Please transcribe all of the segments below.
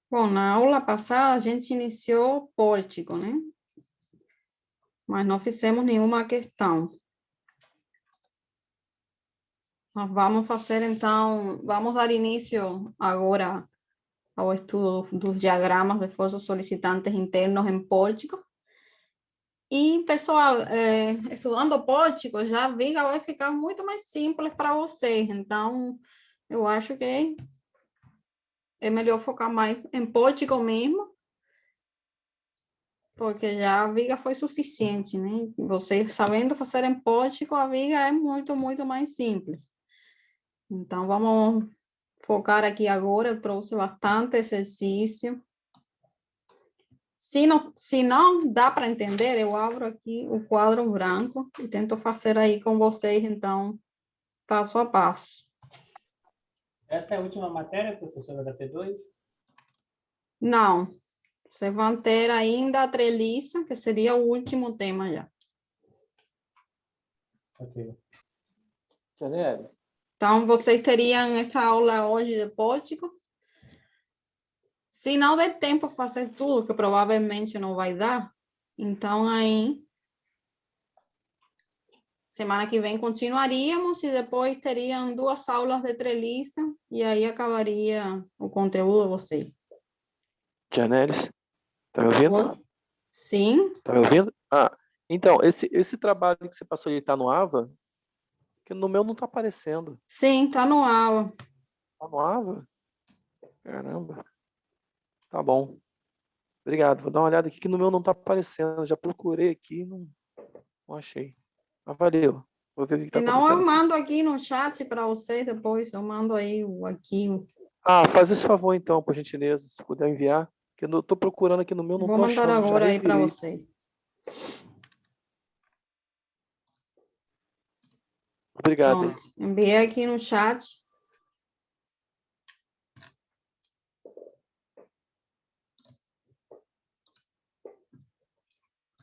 Bom, na aula passada a gente iniciou pórtico, né? Mas não fizemos nenhuma questão. Nós vamos fazer, então, vamos dar início agora ao estudo dos diagramas de forças solicitantes internos em pórtico. E, pessoal, estudando pórtico, já a viga vai ficar muito mais simples para vocês. Então, eu acho que é melhor focar mais em pórtico mesmo, porque já a viga foi suficiente, né? Vocês sabendo fazer em pórtico, a viga é muito, muito mais simples. Então, vamos focar aqui agora. Eu trouxe bastante exercício. Se não dá para entender, eu abro aqui o quadro branco e tento fazer aí com vocês, então, passo a passo. Essa é a última matéria, professora, da P2? Não. Vocês vão ter ainda a treliça, que seria o último tema já. Ok. Janelle, Então, vocês teriam essa aula hoje de pórtico. Se não der tempo para fazer tudo, que provavelmente não vai dar, então aí, semana que vem continuaríamos e depois teriam 2 aulas de treliça e aí acabaria o conteúdo de vocês. Janelle, tá me ouvindo? Sim, Tá me ouvindo? Ah, então, esse trabalho que você passou, ele tá no AVA? Que no meu não tá aparecendo. sim, tá no aula. Tá no AVA? Caramba. Tá bom. Obrigado. Vou dar uma olhada aqui que no meu não tá aparecendo. Já procurei aqui, não achei. Mas valeu. Vou ver o que tá Se não, eu acontecendo. mando aqui no chat para vocês depois, eu mando aí o arquivo. Ah, faz esse favor então, por gentileza, se puder enviar. Que eu tô procurando aqui no meu, não Vou tô mandar achando. Já agora aí para revirei. vocês. Obrigado aí. Pronto, enviei aqui no chat.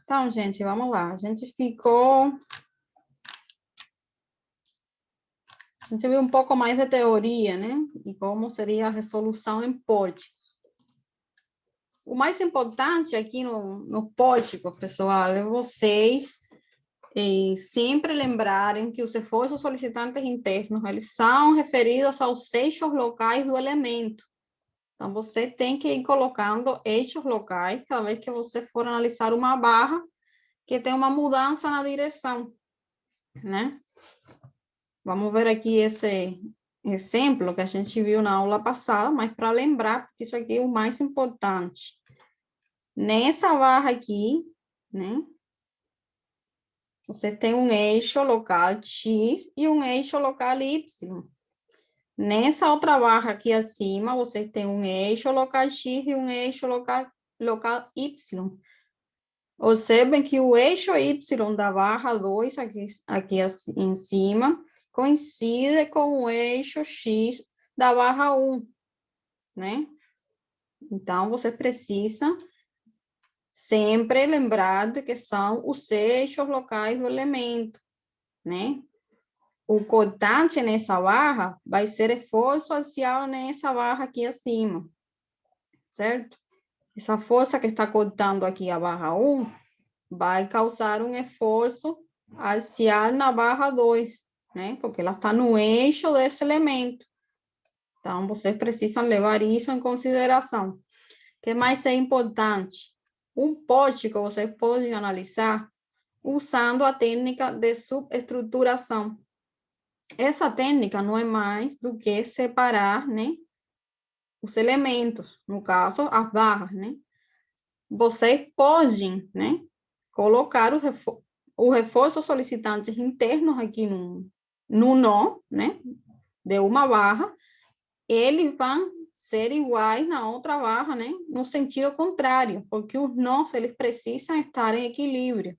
Então, gente, vamos lá. A gente viu um pouco mais de teoria, né? E como seria a resolução em pórtico. O mais importante aqui no pórtico, pessoal, é vocês sempre lembrarem que os esforços solicitantes internos, eles são referidos aos eixos locais do elemento. Então, você tem que ir colocando eixos locais cada vez que você for analisar uma barra que tem uma mudança na direção, né? Vamos ver aqui esse exemplo que a gente viu na aula passada, mas para lembrar, porque isso aqui é o mais importante. Nessa barra aqui, né? Você tem um eixo local X e um eixo local Y. Nessa outra barra aqui acima, você tem um eixo local X e um eixo local Y. Observem que o eixo Y da barra 2, aqui em cima, coincide com o eixo X da barra 1, né? Então, você precisa sempre lembrar de que são os eixos locais do elemento, né? O cortante nessa barra vai ser esforço axial nessa barra aqui acima, certo? Essa força que está cortando aqui a barra 1 vai causar um esforço axial na barra 2, né? Porque ela está no eixo desse elemento. Então, vocês precisam levar isso em consideração. O que mais é importante? Um pórtico você pode analisar usando a técnica de subestruturação. Essa técnica não é mais do que separar, né, os elementos, no caso, as barras, né? Vocês podem, né, colocar o reforço solicitantes internos aqui no nó, né, de uma barra, eles vão ser iguais na outra barra, né, no sentido contrário, porque os nós, eles precisam estar em equilíbrio.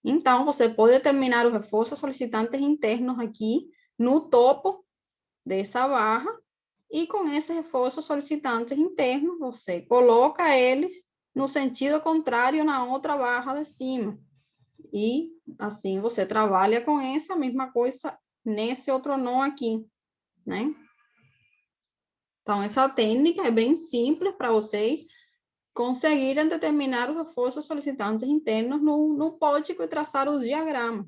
Então, você pode determinar os reforços solicitantes internos aqui no topo dessa barra, e com esse reforço solicitantes internos, você coloca eles no sentido contrário na outra barra de cima. E assim você trabalha com essa mesma coisa nesse outro nó aqui, né? Então, essa técnica é bem simples para vocês conseguirem determinar os reforços solicitantes internos no código e traçar os diagramas.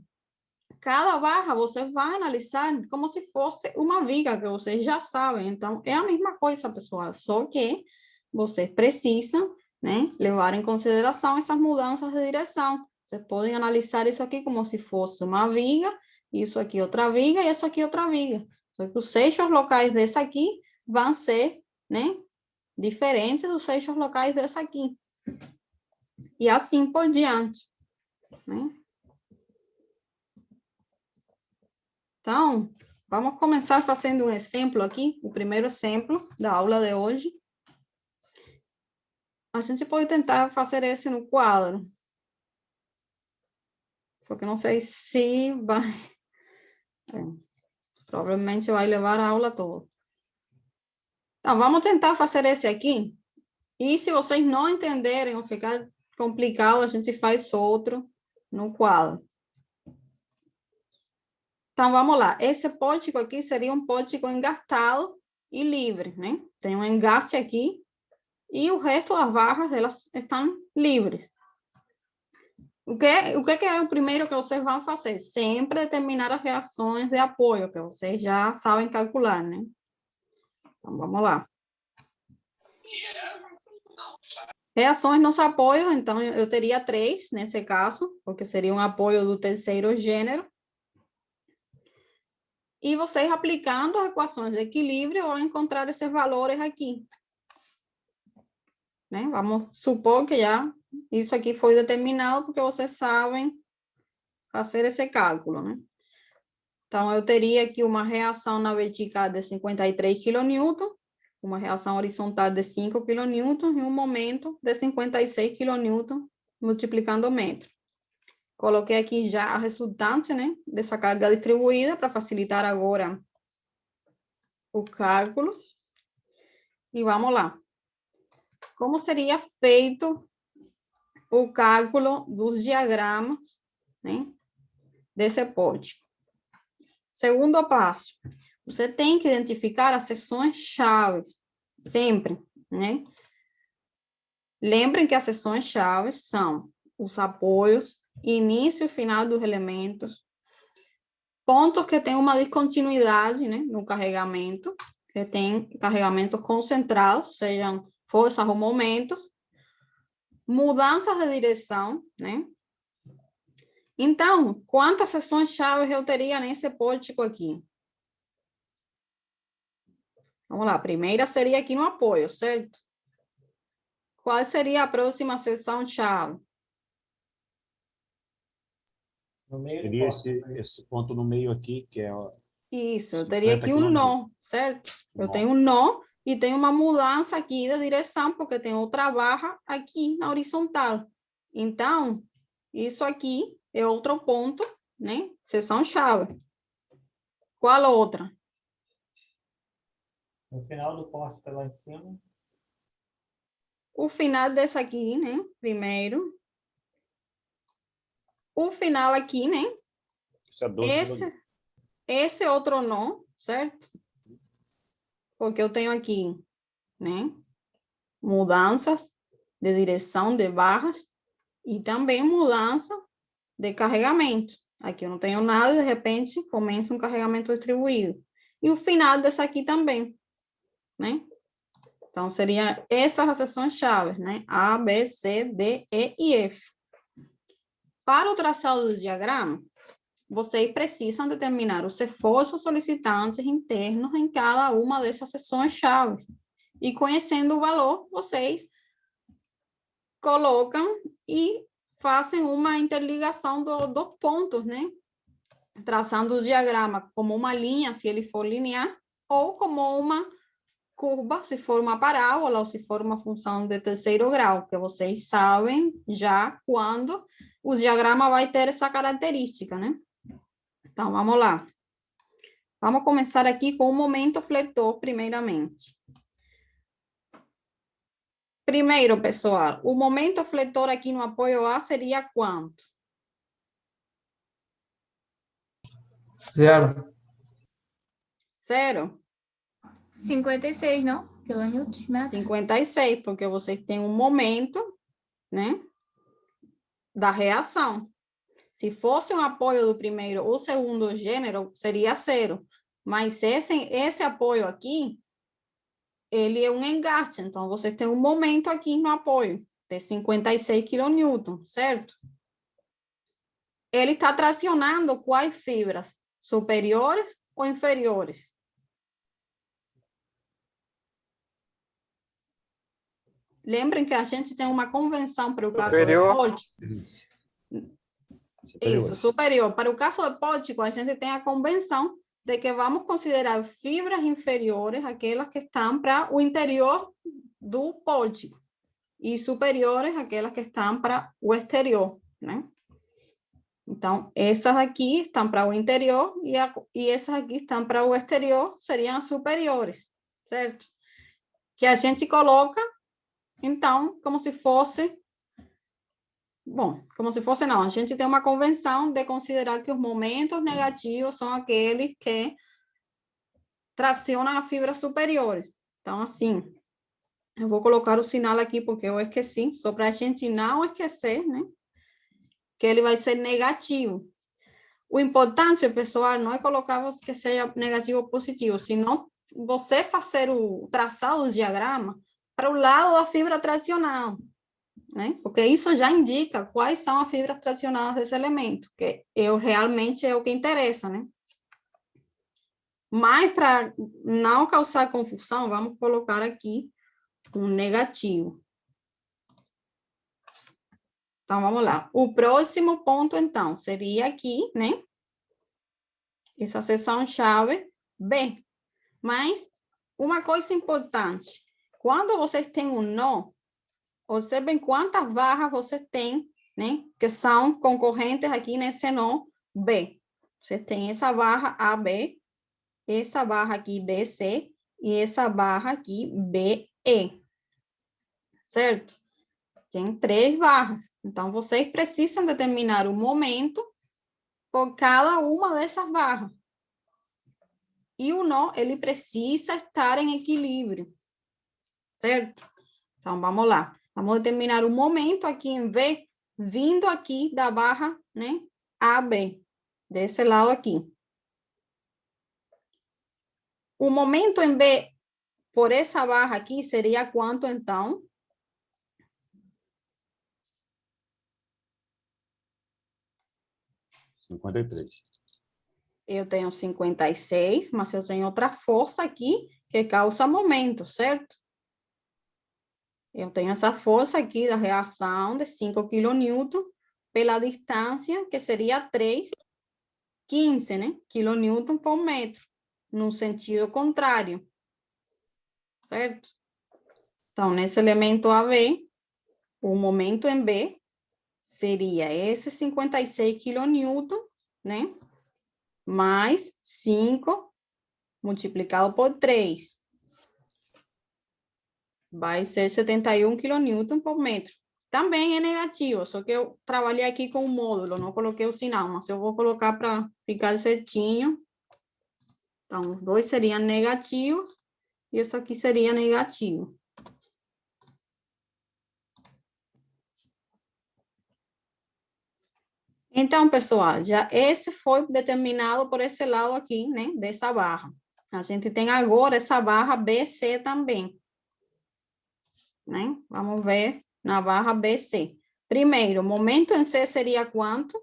Cada barra você vai analisar como se fosse uma viga, que vocês já sabem. Então, é a mesma coisa, pessoal, só que vocês precisam, né, levar em consideração essas mudanças de direção. Vocês podem analisar isso aqui como se fosse uma viga, isso aqui outra viga e isso aqui outra viga. Só que os eixos locais dessa aqui vão ser, né, diferentes dos eixos locais dessa aqui. E assim por diante, né? Então, vamos começar fazendo um exemplo aqui, o primeiro exemplo da aula de hoje. A gente pode tentar fazer esse no quadro. Só que não sei se vai... provavelmente vai levar a aula toda. Então, vamos tentar fazer esse aqui. E se vocês não entenderem ou ficar complicado, a gente faz outro no quadro. Então, vamos lá. Esse pórtico aqui seria um pórtico engatado e livre, né? Tem um engaste aqui e o resto das barras, elas estão livres. O que é o primeiro que vocês vão fazer? Sempre determinar as reações de apoio, que vocês já sabem calcular, né? Então, vamos lá. Reações nos apoios, então, eu teria 3, nesse caso, porque seria um apoio do terceiro gênero. E vocês aplicando as equações de equilíbrio vão encontrar esses valores aqui. Né? Vamos supor que já isso aqui foi determinado, porque vocês sabem fazer esse cálculo, né? Então, eu teria aqui uma reação na vertical de 53 kN, uma reação horizontal de 5 kN e um momento de 56 kN multiplicando o metro. Coloquei aqui já a resultante, né, dessa carga distribuída para facilitar agora o cálculo. E vamos lá. Como seria feito o cálculo dos diagramas, né, desse pórtico? Segundo passo, você tem que identificar as seções-chave, sempre, né? Lembrem que as seções-chave são os apoios, início e final dos elementos, pontos que têm uma descontinuidade, né, no carregamento, que tem carregamento concentrado, sejam forças ou momentos, mudanças de direção, né? Então, quantas seções-chave eu teria nesse pórtico aqui? Vamos lá, a primeira seria aqui no apoio, certo? Qual seria a próxima seção-chave? No meio Seria esse ponto no meio aqui, que é... Isso, eu teria aqui um 50 nó, certo? Eu tenho um nó e tenho uma mudança aqui da direção, porque tem outra barra aqui na horizontal. Então, isso aqui é outro ponto, né? Seção-chave. Qual outra? No final do poste lá em cima. O final dessa aqui, né? Primeiro. O final aqui, né? Isso é 12. Esse outro nó, certo? Porque eu tenho aqui, né? Mudanças de direção de barras e também mudança de carregamento. Aqui eu não tenho nada, de repente começa um carregamento distribuído. E o final dessa aqui também, né? Então, seriam essas as seções-chave, né? A, B, C, D, E e F. Para o traçado do diagrama, vocês precisam determinar os esforços solicitantes internos em cada uma dessas seções-chave. E conhecendo o valor, vocês colocam e fazem uma interligação dos pontos, né? Traçando o diagrama como uma linha, se ele for linear, ou como uma curva, se for uma parábola, ou se for uma função de terceiro grau, que vocês sabem já quando o diagrama vai ter essa característica, né? Então, vamos lá. Vamos começar aqui com o momento fletor, primeiramente. Primeiro, pessoal, o momento fletor aqui no apoio A seria quanto? 0. Zero. 56, não? Quilonewtons metros. 56, porque vocês têm um momento, né, da reação. Se fosse um apoio do primeiro ou segundo gênero, seria zero. Mas esse apoio aqui, ele é um engaste. Então, você tem um momento aqui no apoio, de 56 kN, certo? Ele está tracionando quais fibras? Superiores ou inferiores? Lembrem que a gente tem uma convenção para o caso do Superior. póltico. Superior. Isso, superior. Para o caso do póltico, a gente tem a convenção de que vamos considerar fibras inferiores aquelas que estão para o interior do póltico e superiores aquelas que estão para o exterior, né? Então, essas aqui estão para o interior e essas aqui estão para o exterior, seriam as superiores, certo? Que a gente coloca, então, como se fosse... Bom, como se fosse não, a gente tem uma convenção de considerar que os momentos negativos são aqueles que tracionam a fibra superior. Então, assim, eu vou colocar o sinal aqui porque eu esqueci, só para a gente não esquecer, né? Que ele vai ser negativo. O importante, pessoal, não é colocar que seja negativo ou positivo, senão você fazer o traçado do diagrama para o lado da fibra tracional, né? Porque isso já indica quais são as fibras tracionadas desse elemento, que realmente é o que interessa, né? Mas para não causar confusão, vamos colocar aqui um negativo. Então, vamos lá. O próximo ponto, então, seria aqui, né? Essa seção-chave B. Mas, uma coisa importante. Quando vocês têm um nó, observem quantas barras você tem, né? Que são concorrentes aqui nesse nó B. Você tem essa barra AB, essa barra aqui BC e essa barra aqui BE. Certo? Tem 3 barras. Então, vocês precisam determinar o momento por cada uma dessas barras. E o nó, ele precisa estar em equilíbrio. Certo? Então, vamos lá. Vamos determinar o momento aqui em V, vindo aqui da barra, né, AB, desse lado aqui. O momento em B, por essa barra aqui, seria quanto, então? Eu tenho 56, mas eu tenho outra força aqui que causa momento, certo? Eu tenho essa força aqui da reação de 5 kN pela distância, que seria 3,15, né? kN por metro, no sentido contrário. Certo? Então, nesse elemento AB, o momento em B seria esse 56 kN, né? Mais 5 multiplicado por 3. Vai ser 71 kN por metro. Também é negativo, só que eu trabalhei aqui com o módulo, não coloquei o sinal, mas eu vou colocar para ficar certinho. Então, os dois seriam negativos e isso aqui seria negativo. Então, pessoal, já esse foi determinado por esse lado aqui, né, dessa barra. A gente tem agora essa barra BC também, né? Vamos ver na barra BC. Primeiro, momento em C seria quanto?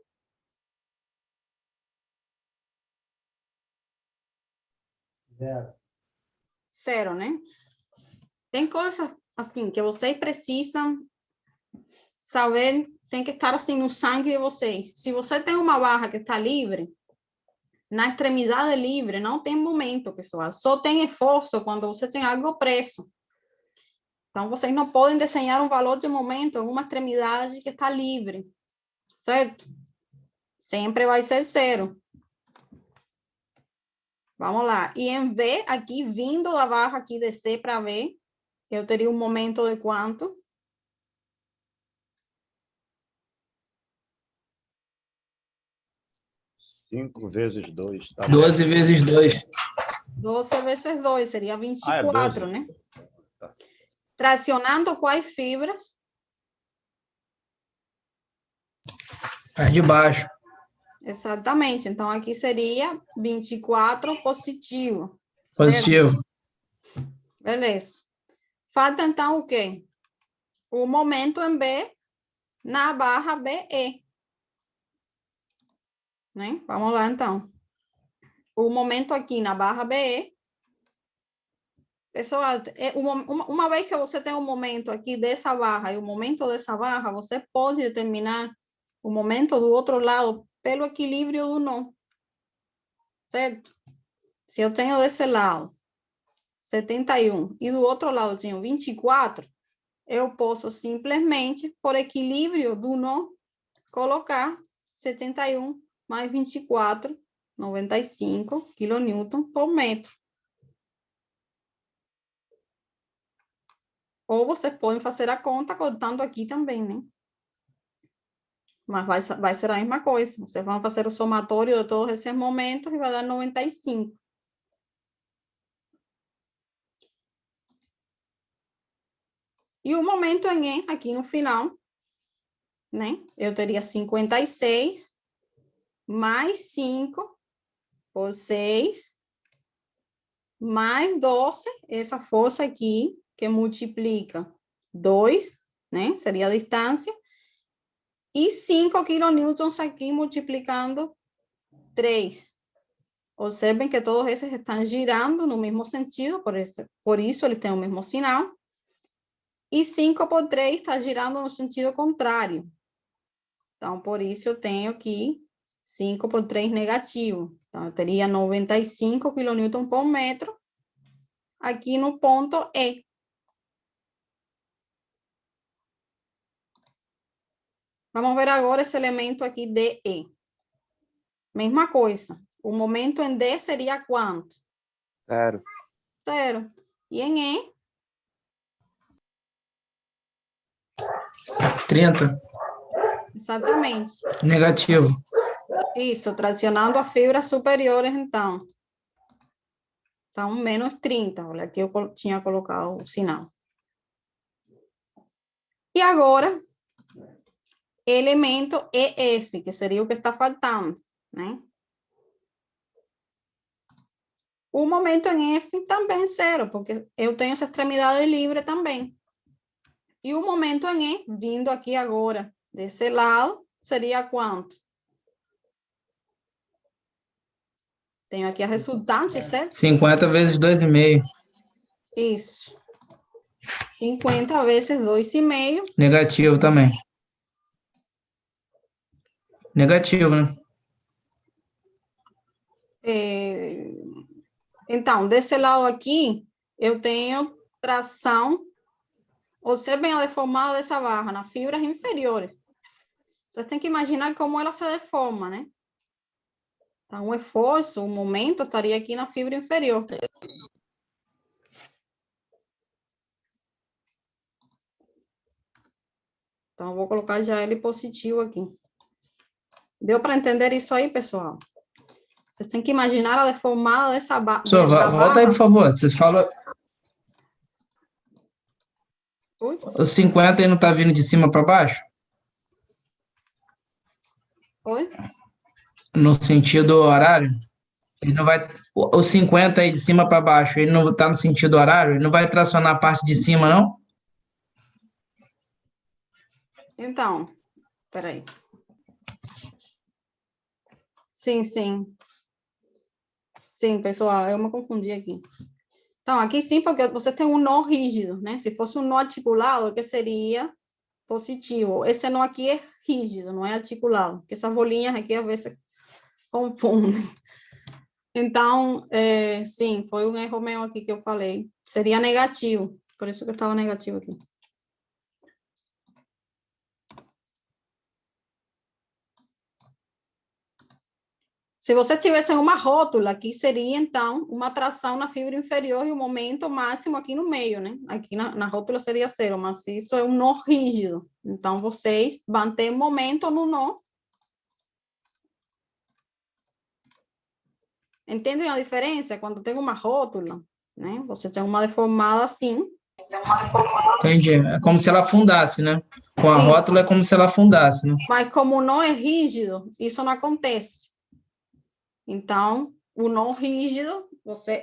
Zero, né? Tem coisas, assim, que vocês precisam saber, tem que estar, assim, no sangue de vocês. Se você tem uma barra que está livre, na extremidade livre, não tem momento, pessoal. Só tem esforço quando você tem algo preso. Então, vocês não podem desenhar um valor de momento em uma extremidade que está livre, certo? Sempre vai ser zero. Vamos lá. E em V, aqui, vindo da barra aqui de C para V, eu teria um momento de quanto? 5 vezes 2. Tá 12 vezes 2. 12 vezes 2, seria 24, né? Tá. Tracionando quais fibras? As de baixo. Exatamente. Então, aqui seria 24 positivo. Positivo. Certo? Beleza. Falta, então, o quê? O momento em B na barra BE. Né? Vamos lá, então. O momento aqui na barra BE. Pessoal, uma vez que você tem um momento aqui dessa barra e o momento dessa barra, você pode determinar o momento do outro lado pelo equilíbrio do nó. Certo? Se eu tenho desse lado 71 e do outro lado eu tenho 24, eu posso simplesmente, por equilíbrio do nó, colocar 71 mais 24, 95 kN por metro. Ou vocês podem fazer a conta contando aqui também, né? Mas vai ser a mesma coisa. Vocês vão fazer o somatório de todos esses momentos e vai dar 95. E o momento em E, aqui no final, né? Eu teria 56 mais 5 por 6 mais 12, essa força aqui, que multiplica 2, né? Seria a distância. E 5 kN aqui multiplicando 3. Observem que todos esses estão girando no mesmo sentido, por isso eles têm o mesmo sinal. E 5 por 3 está girando no sentido contrário. Então, por isso eu tenho aqui 5 por 3 negativo. Então, eu teria 95 kN por metro aqui no ponto E. Vamos ver agora esse elemento aqui DE. Mesma coisa. O momento em D seria quanto? 0. 0. E em E? 30. Exatamente. Negativo. Isso, tracionando as fibras superiores, então. Então, menos 30. Olha, aqui eu tinha colocado o sinal. E agora, elemento EF, que seria o que está faltando, né? O momento em F também é 0, porque eu tenho essa extremidade livre também. E o momento em E, vindo aqui agora, desse lado, seria quanto? Tenho aqui a resultante, certo? 50 vezes 2,5. Isso. 50 vezes 2,5. Negativo também. Negativo, né? Então, desse lado aqui, eu tenho tração. Observem a deformada dessa barra nas fibras inferiores. Vocês têm que imaginar como ela se deforma, né? Então, o esforço, o momento estaria aqui na fibra inferior. Então, eu vou colocar já ele positivo aqui. Deu para entender isso aí, pessoal? Vocês têm que imaginar a deformada dessa barra. Volta aí, por favor. Vocês falam... Oi? O 50 aí não tá vindo de cima para baixo? Oi? No sentido horário? Ele não vai... O 50 aí de cima para baixo, ele não tá no sentido horário? Ele não vai tracionar a parte de cima, não? Então, peraí. Sim, sim. Sim, pessoal, eu me confundi aqui. Então, aqui sim, porque você tem um nó rígido, né? Se fosse um nó articulado, que seria positivo. Esse nó aqui é rígido, não é articulado. Porque essas bolinhas aqui, às vezes, confundem. Então, sim, foi um erro meu aqui que eu falei. Seria negativo. Por isso que estava negativo aqui. Se você tivesse uma rótula, aqui seria, então, uma tração na fibra inferior e o momento máximo aqui no meio, né? Aqui na rótula seria 0, mas isso é um nó rígido. Então, vocês vão ter momento no nó. Entendem a diferença? Quando tem uma rótula, né? Você tem uma deformada assim. Entendi. É como se ela afundasse, né? Com a Isso. rótula é como se ela afundasse, né? Mas como não é rígido, isso não acontece. Então, o não rígido,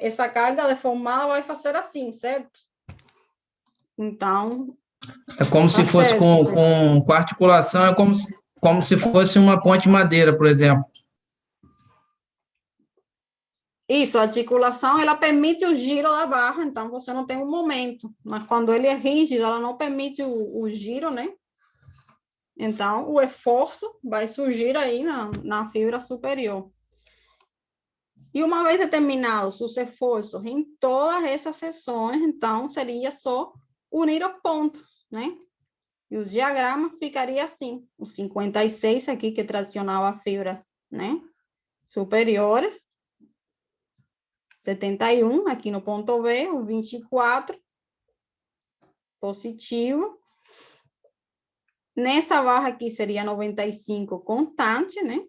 essa carga deformada vai fazer assim, certo? Então, É como se tá fosse certo, com articulação, é como se fosse uma ponte de madeira, por exemplo. isso, a articulação, ela permite o giro da barra, então você não tem um momento. Mas quando ele é rígido, ela não permite o giro, né? Então, o esforço vai surgir aí na fibra superior. E uma vez determinados os esforços em todas essas seções, então, seria só unir os pontos, né? E o diagrama ficaria assim, o 56 aqui, que tracionava a fibra, né? Superior, 71 aqui no ponto B, o 24, positivo. Nessa barra aqui seria 95 constante, né?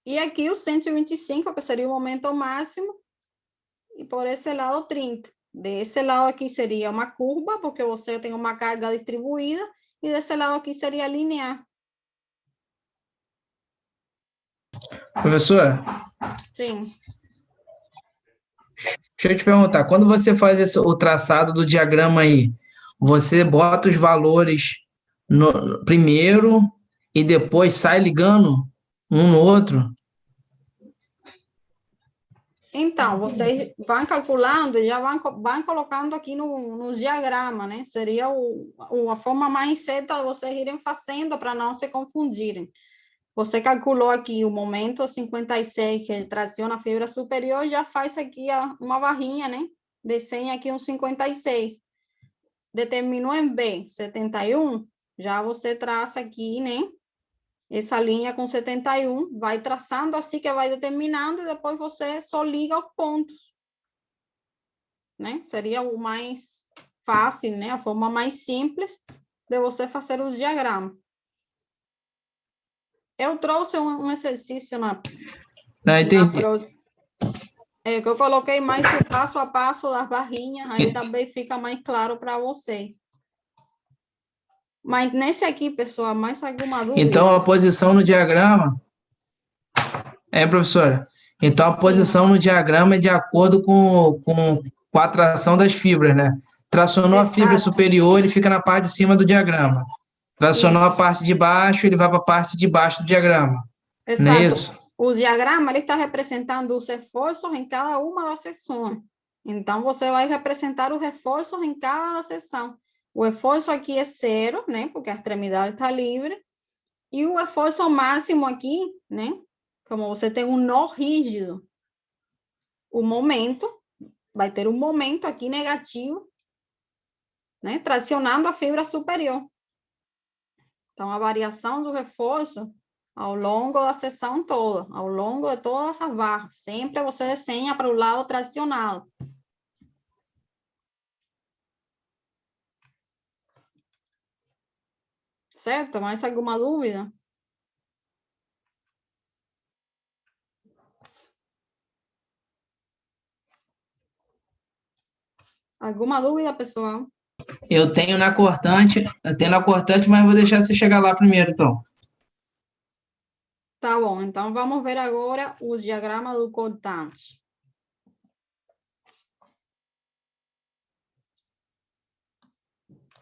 E aqui o 125, que seria o momento máximo, e por esse lado 30. Desse lado aqui seria uma curva, porque você tem uma carga distribuída, e desse lado aqui seria linear. Professora, Sim. deixa eu te perguntar, quando você faz o traçado do diagrama aí, você bota os valores primeiro e depois sai ligando um no outro? Então, vocês vão calculando e já vão colocando aqui no diagrama, né? Seria a forma mais certa de vocês irem fazendo para não se confundirem. Você calculou aqui o momento 56, que traciona a fibra superior, já faz aqui uma barrinha, né? Desenha aqui um 56. Determinou em B 71, já você traça aqui, né? Essa linha com 71, vai traçando assim que vai determinando, e depois você só liga os pontos, né? Seria o mais fácil, né? A forma mais simples de você fazer o diagrama. Eu trouxe um exercício Entendi. que eu coloquei mais o passo a passo das barrinhas, aí também fica mais claro para você. Mas nesse aqui, pessoal, mais alguma dúvida? Então, a posição no diagrama... professora? Então, a posição no diagrama é de acordo com a tração das fibras, né? Tracionou a fibra superior, ele fica na parte de cima do diagrama. Tracionou a parte de baixo, ele vai para a parte de baixo do diagrama. Exato. Não é isso? O diagrama ele está representando os esforços em cada uma das seções. Então, você vai representar os esforços em cada seção. O esforço aqui é 0, né? Porque a extremidade está livre. E o esforço máximo aqui, né? Como você tem um nó rígido, o momento, vai ter um momento aqui negativo, né? Tracionando a fibra superior. Então, a variação do reforço ao longo da seção toda, ao longo de toda essa barra, sempre você desenha para o lado tracionado. Certo? Mais alguma dúvida? Alguma dúvida, pessoal? Eu tenho na cortante, mas vou deixar você chegar lá primeiro, então. Tá bom, então vamos ver agora o diagrama do cortante.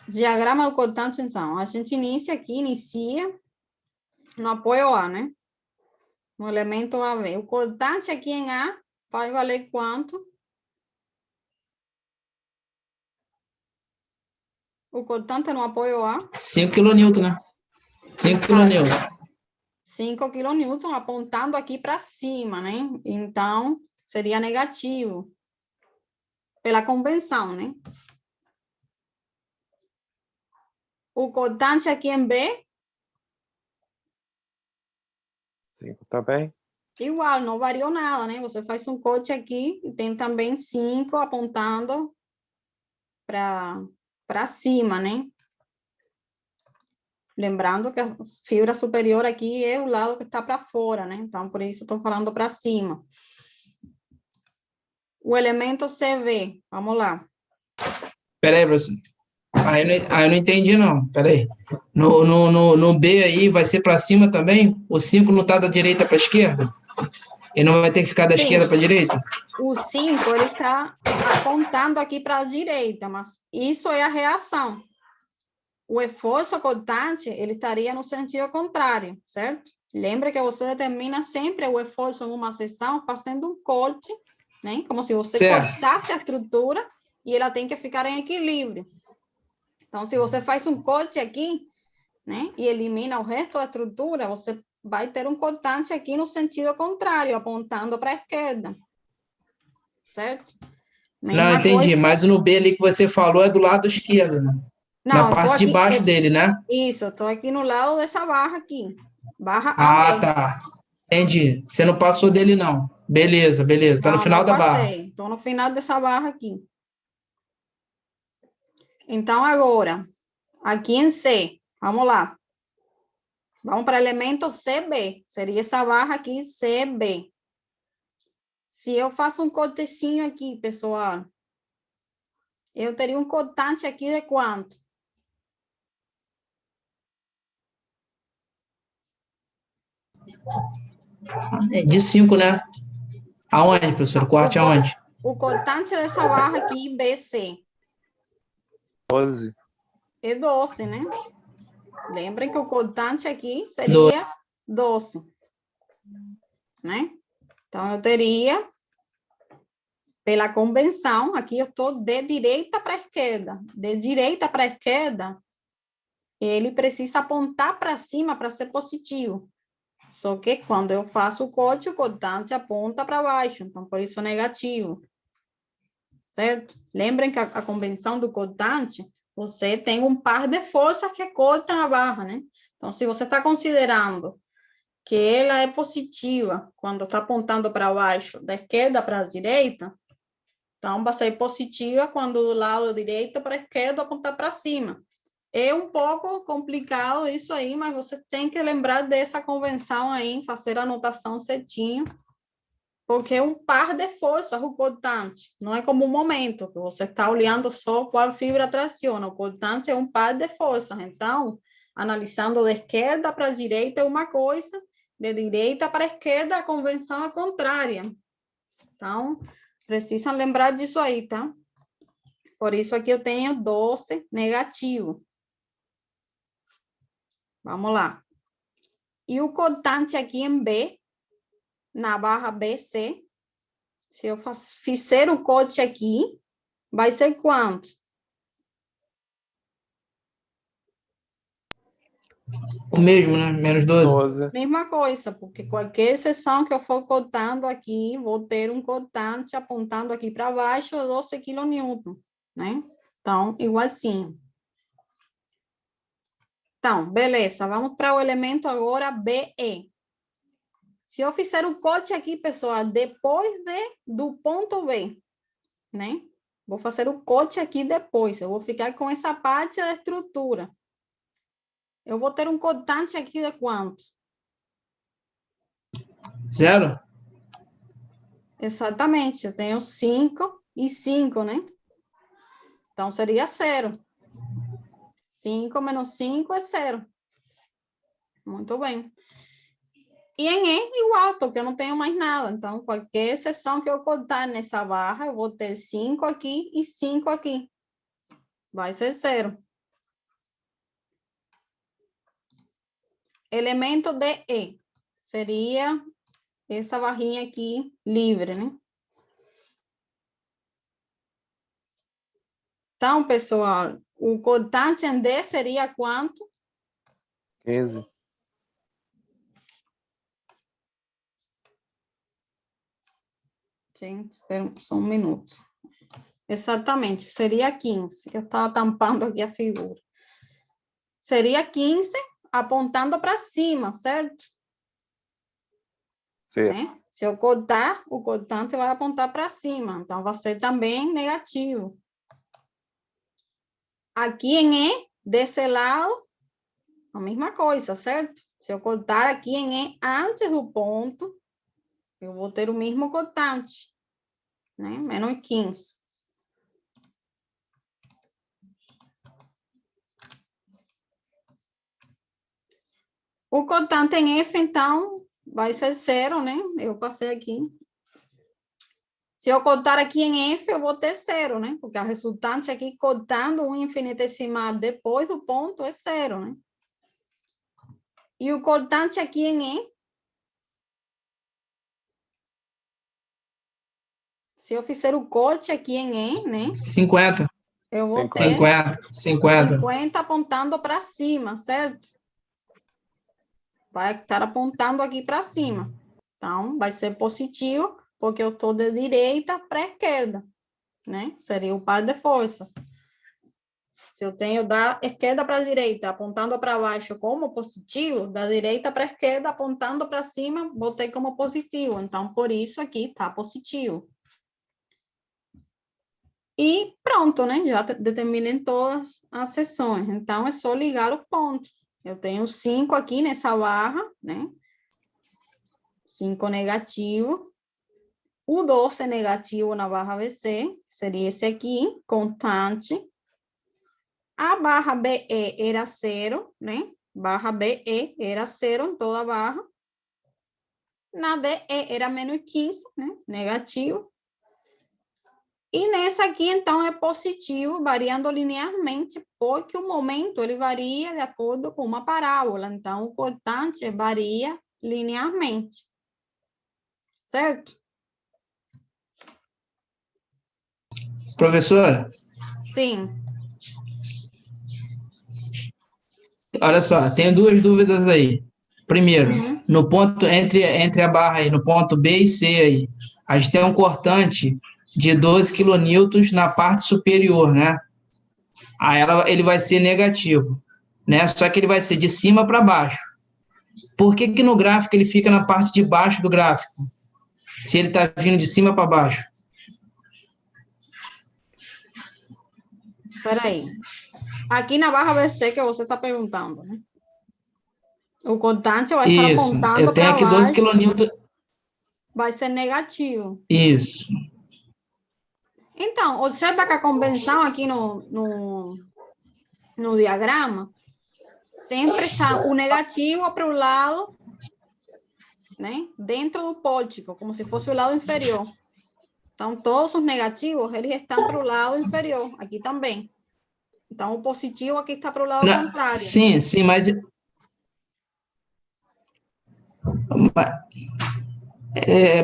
Diagrama do cortante, então, a gente inicia no apoio A, né? No elemento AB. O cortante aqui em A vai valer quanto? O cortante no apoio A? 5 kN, né? 5 kN. 5 kN apontando aqui para cima, né? Então, seria negativo. Pela convenção, né? O cortante aqui em B? 5 também. Igual, não variou nada, né? Você faz um corte aqui e tem também 5 apontando para cima, né? Lembrando que a fibra superior aqui é o lado que está para fora, né? Então, por isso estou falando para cima. O elemento CV, vamos lá. Peraí, professor. Aí eu não entendi, não. Peraí. No B aí, vai ser para cima também? O 5 não está da direita para a esquerda? Ele não vai ter que ficar da Sim. esquerda para a direita? O 5, ele está apontando aqui para a direita, mas isso é a reação. O esforço cortante, ele estaria no sentido contrário, certo? Lembra que você determina sempre o esforço em uma seção fazendo um corte, né? Como se você cortasse a estrutura e ela tem que ficar em equilíbrio. Então, se você faz um corte aqui, né? E elimina o resto da estrutura, você vai ter um cortante aqui no sentido contrário, apontando para a esquerda. Certo? Não, entendi. Mas no B ali que você falou é do lado esquerdo, né? Não, na parte de baixo dele, né? Isso, eu estou aqui no lado dessa barra aqui. Barra Ah, AB. tá. Entendi. Você não passou dele, não. Beleza, beleza. Está no final da barra. Estou no final dessa barra aqui. Então, agora, aqui em C, vamos lá. Vamos para o elemento CB. Seria essa barra aqui, CB. Se eu faço um cortecinho aqui, pessoal, eu teria um cortante aqui de quanto? De 5, né? Aonde, professor? O corte aonde? O cortante dessa barra aqui, BC. 12. É 12, né? Lembrem que o cortante aqui seria 12. Né? Então, eu teria, pela convenção, aqui eu estou de direita para a esquerda. De direita para a esquerda, ele precisa apontar para cima para ser positivo. Só que quando eu faço o cortante aponta para baixo. Então, por isso, negativo. Certo? Lembrem que a convenção do cortante, você tem um par de forças que cortam a barra, né? Então, se você está considerando que ela é positiva quando está apontando para baixo, da esquerda para a direita, então vai ser positiva quando do lado direito para a esquerda apontar para cima. É um pouco complicado isso aí, mas você tem que lembrar dessa convenção aí, fazer a anotação certinho, porque é um par de forças o cortante, não é como um momento, que você está olhando só qual fibra traciona, o cortante é um par de forças, então, analisando de esquerda para a direita é uma coisa, de direita para a esquerda a convenção é contrária. Então, precisam lembrar disso aí, tá? Por isso aqui eu tenho 12 negativo. Vamos lá. E o cortante aqui em B, na barra BC, se eu fizer o corte aqui, vai ser quanto? O mesmo, né? Menos 12. Mesma coisa, porque qualquer seção que eu for cortando aqui, vou ter um cortante apontando aqui para baixo, 12 kN, né? Então, igualzinho. Então, beleza, vamos para o elemento agora BE. Se eu fizer o corte aqui, pessoal, depois do ponto B, né? Vou fazer o corte aqui depois, eu vou ficar com essa parte da estrutura. Eu vou ter um cortante aqui de quanto? 0? Exatamente, eu tenho 5 e 5, né? Então, seria 0. 5 menos 5 é 0. Muito bem. E em E igual, porque eu não tenho mais nada. Então, qualquer seção que eu cortar nessa barra, eu vou ter 5 aqui e 5 aqui. Vai ser 0. Elemento de E seria essa barrinha aqui livre, né? Então, pessoal, o cortante em D seria quanto? 15. Gente, espera só um minuto. Exatamente, seria 15. Eu estava tampando aqui a figura. Seria 15 apontando para cima, certo? Certo. Né? Se eu cortar, o cortante vai apontar para cima. Então, vai ser também negativo. Aqui em E, desse lado, a mesma coisa, certo? Se eu cortar aqui em E antes do ponto, eu vou ter o mesmo cortante, né? Menos 15. O cortante em F, então, vai ser 0, né? Eu passei aqui. Se eu cortar aqui em F, eu vou ter 0, né? Porque a resultante aqui, cortando um infinitesimal depois do ponto, é 0, né? E o cortante aqui em E, se eu fizer o corte aqui em E, né? 50. Eu vou ter 50. 50 apontando para cima, certo? Vai estar apontando aqui para cima. Então, vai ser positivo, porque eu estou de direita para esquerda, né? Seria o par de força. Se eu tenho da esquerda para a direita, apontando para baixo como positivo, da direita para a esquerda, apontando para cima, botei como positivo. Então, por isso aqui está positivo. E pronto, né? Já determinei todas as seções. Então, é só ligar os pontos. Eu tenho 5 aqui nessa barra, né? 5 negativo. O 12 negativo na barra BC, seria esse aqui, constante. A barra BE era 0, né? Barra BE era 0 em toda a barra. Na DE era menos 15, né? Negativo. E nessa aqui, então, é positivo, variando linearmente, porque o momento ele varia de acordo com uma parábola. Então, o cortante varia linearmente. Certo? Professora, Sim. olha só, tenho duas dúvidas aí. Primeiro, Uhum. no ponto entre a barra aí, no ponto B e C aí, a gente tem um cortante de 12 kN na parte superior, né? Aí ele vai ser negativo, né? Só que ele vai ser de cima para baixo. Por que que no gráfico ele fica na parte de baixo do gráfico? Se ele está vindo de cima para baixo. Espera aí. Aqui na barra BC que você está perguntando, né? O cortante vai estar Isso, apontando eu tenho para aqui 12 baixo. kN. Vai ser negativo. Isso. Então, observa que a convenção aqui no diagrama sempre está o negativo para o lado, né? Dentro do pórtico, como se fosse o lado inferior. Então, todos os negativos, eles estão para o lado inferior, aqui também. Então, o positivo aqui está para o lado contrário. Sim, sim, mas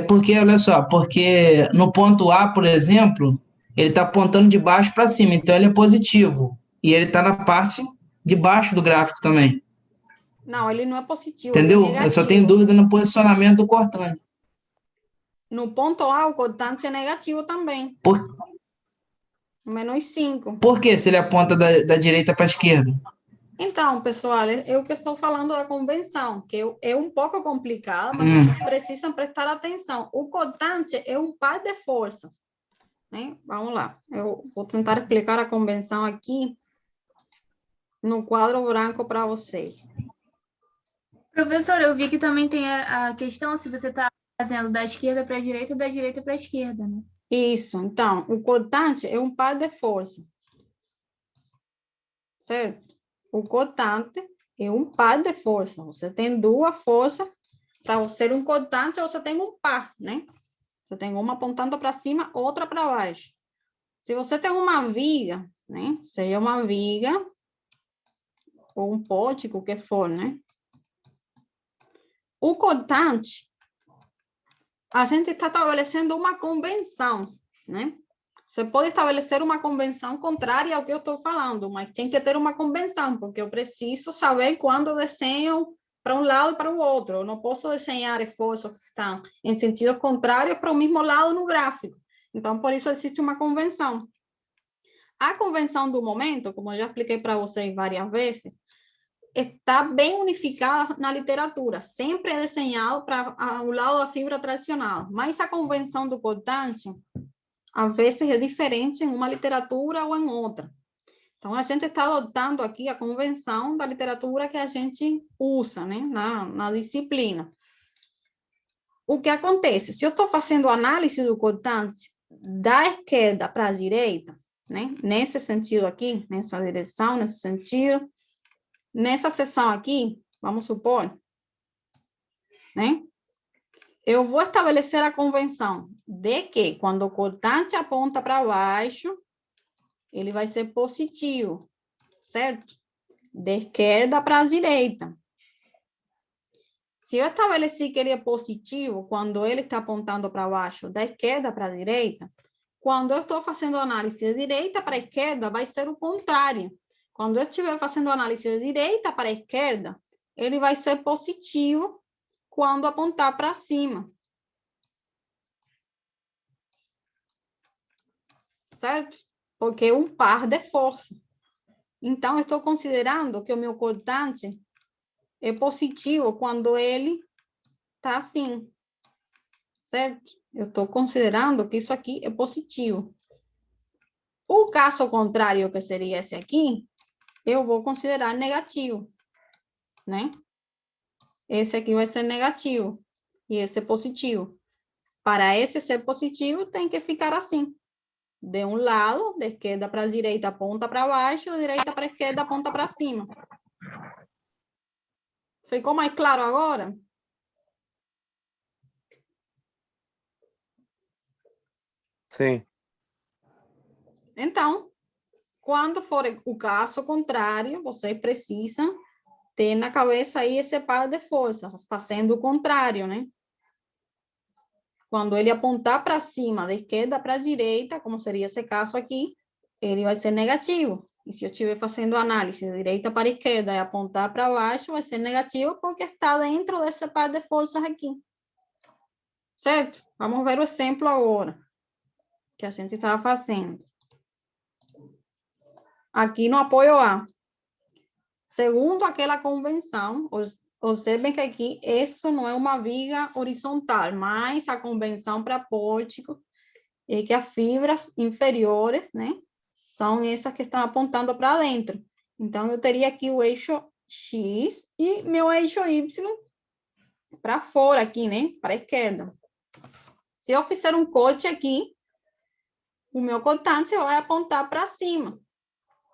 porque, olha só, porque no ponto A, por exemplo, ele está apontando de baixo para cima, então ele é positivo. E ele está na parte de baixo do gráfico também. Não, ele não é positivo, Entendeu? ele é negativo. Eu só tenho dúvida no posicionamento do cortante. No ponto A, o cortante é negativo também. Menos 5. Por que se ele aponta da direita para a esquerda? Então, pessoal, eu que estou falando da convenção, que é um pouco complicada, mas vocês precisam prestar atenção. O cortante é um par de forças, né? Vamos lá, eu vou tentar explicar a convenção aqui no quadro branco para vocês. Professora, eu vi que também tem a questão se você está fazendo da esquerda para a direita ou da direita para a esquerda, né? Isso, então, o cortante é um par de forças, certo? O cortante é um par de forças. Você tem duas forças. Para ser um cortante, você tem um par, né? Você tem uma apontando para cima, outra para baixo. Se você tem uma viga, né? Seja uma viga ou um pórtico, o que for, né? O cortante, a gente está estabelecendo uma convenção, né? Você pode estabelecer uma convenção contrária ao que eu estou falando, mas tem que ter uma convenção, porque eu preciso saber quando desenho para um lado e para o outro. Eu não posso desenhar esforços que estão em sentido contrário para o mesmo lado no gráfico. Então, por isso existe uma convenção. A convenção do momento, como eu já expliquei para vocês várias vezes, está bem unificada na literatura. Sempre é desenhado para o lado da fibra tradicional. Mas a convenção do cortante, às vezes, é diferente em uma literatura ou em outra. Então, a gente está adotando aqui a convenção da literatura que a gente usa, né, na disciplina. O que acontece? Se eu estou fazendo análise do cortante da esquerda para a direita, né, nesse sentido aqui, nessa direção, nesse sentido, nessa seção aqui, vamos supor, né, eu vou estabelecer a convenção de que quando o cortante aponta para baixo, ele vai ser positivo, certo? De esquerda para a direita. Se eu estabeleci que ele é positivo quando ele está apontando para baixo, da esquerda para a direita, quando eu estou fazendo análise de direita para a esquerda, vai ser o contrário. Quando eu estiver fazendo análise de direita para a esquerda, ele vai ser positivo quando apontar para cima. Certo? Porque é um par de força. Então, eu estou considerando que o meu cortante é positivo quando ele está assim. Certo? Eu estou considerando que isso aqui é positivo. O caso contrário, que seria esse aqui, eu vou considerar negativo, né? Esse aqui vai ser negativo e esse é positivo. Para esse ser positivo, tem que ficar assim. De um lado, da esquerda para a direita, aponta para baixo, da direita para a esquerda, aponta para cima. Ficou mais claro agora? Sim. Então, quando for o caso contrário, vocês precisam ter na cabeça aí esse par de forças, fazendo o contrário, né? Quando ele apontar para cima, da esquerda para a direita, como seria esse caso aqui, ele vai ser negativo. E se eu estiver fazendo análise de direita para a esquerda e apontar para baixo, vai ser negativo porque está dentro desse par de forças aqui. Certo? Vamos ver o exemplo agora, que a gente estava fazendo. Aqui no apoio A. Segundo aquela convenção, observem que aqui isso não é uma viga horizontal, mas a convenção para pórtico é que as fibras inferiores, né, são essas que estão apontando para dentro. Então, eu teria aqui o eixo X e meu eixo Y para fora aqui, né, para a esquerda. Se eu fizer um corte aqui, o meu cortante vai apontar para cima.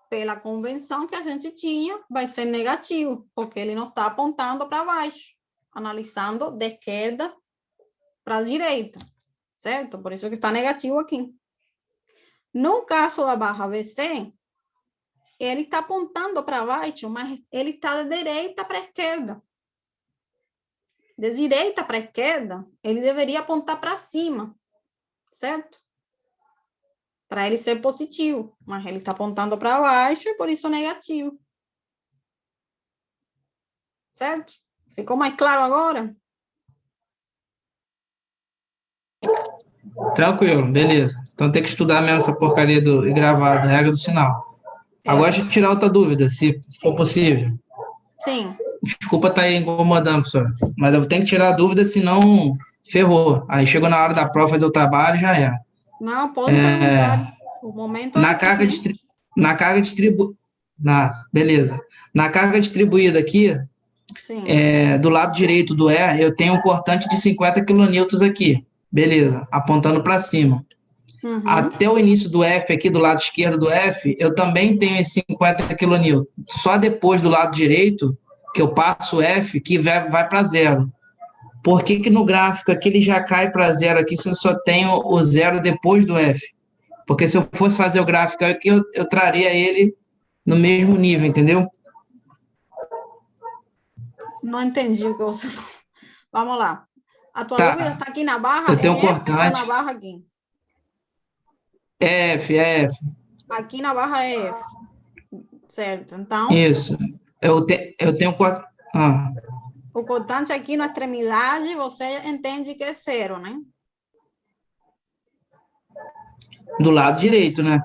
Pela convenção que a gente tinha, vai ser negativo, porque ele não está apontando para baixo, analisando de esquerda para a direita, certo? Por isso que está negativo aqui. No caso da barra BC, ele está apontando para baixo, mas ele está de direita para a esquerda. De direita para a esquerda, ele deveria apontar para cima, certo? Para ele ser positivo, mas ele está apontando para baixo e por isso negativo. Certo? Ficou mais claro agora? Tranquilo, beleza. Então tem que estudar mesmo essa porcaria do e gravar a regra do sinal. Agora deixa eu tirar outra dúvida, se for possível. Sim. Desculpa estar aí incomodando, professor, mas eu tenho que tirar a dúvida, senão ferrou. Aí chegou na hora da prova fazer o trabalho, já era. Não, pode perguntar. O momento Na é carga aqui, na carga beleza. Na carga distribuída aqui, sim. do lado direito do E, eu tenho um cortante de 50 kN aqui. Beleza, apontando para cima. Uhum. Até o início do F, aqui do lado esquerdo do F, eu também tenho esse 50 kN. Só depois do lado direito, que eu passo o F, que vai para zero. Por que no gráfico aqui ele já cai para zero aqui, se eu só tenho o zero depois do F? Porque se eu fosse fazer o gráfico aqui, eu traria ele no mesmo nível, entendeu? Não entendi o que você falou. Vamos lá. A tua Tá. dúvida está aqui na barra? Eu tenho um F ou cortante. na barra aqui? F. Aqui na barra é F. Certo. Então, Isso. Eu tenho o cortante aqui na extremidade, você entende que é zero, né? do lado direito, né?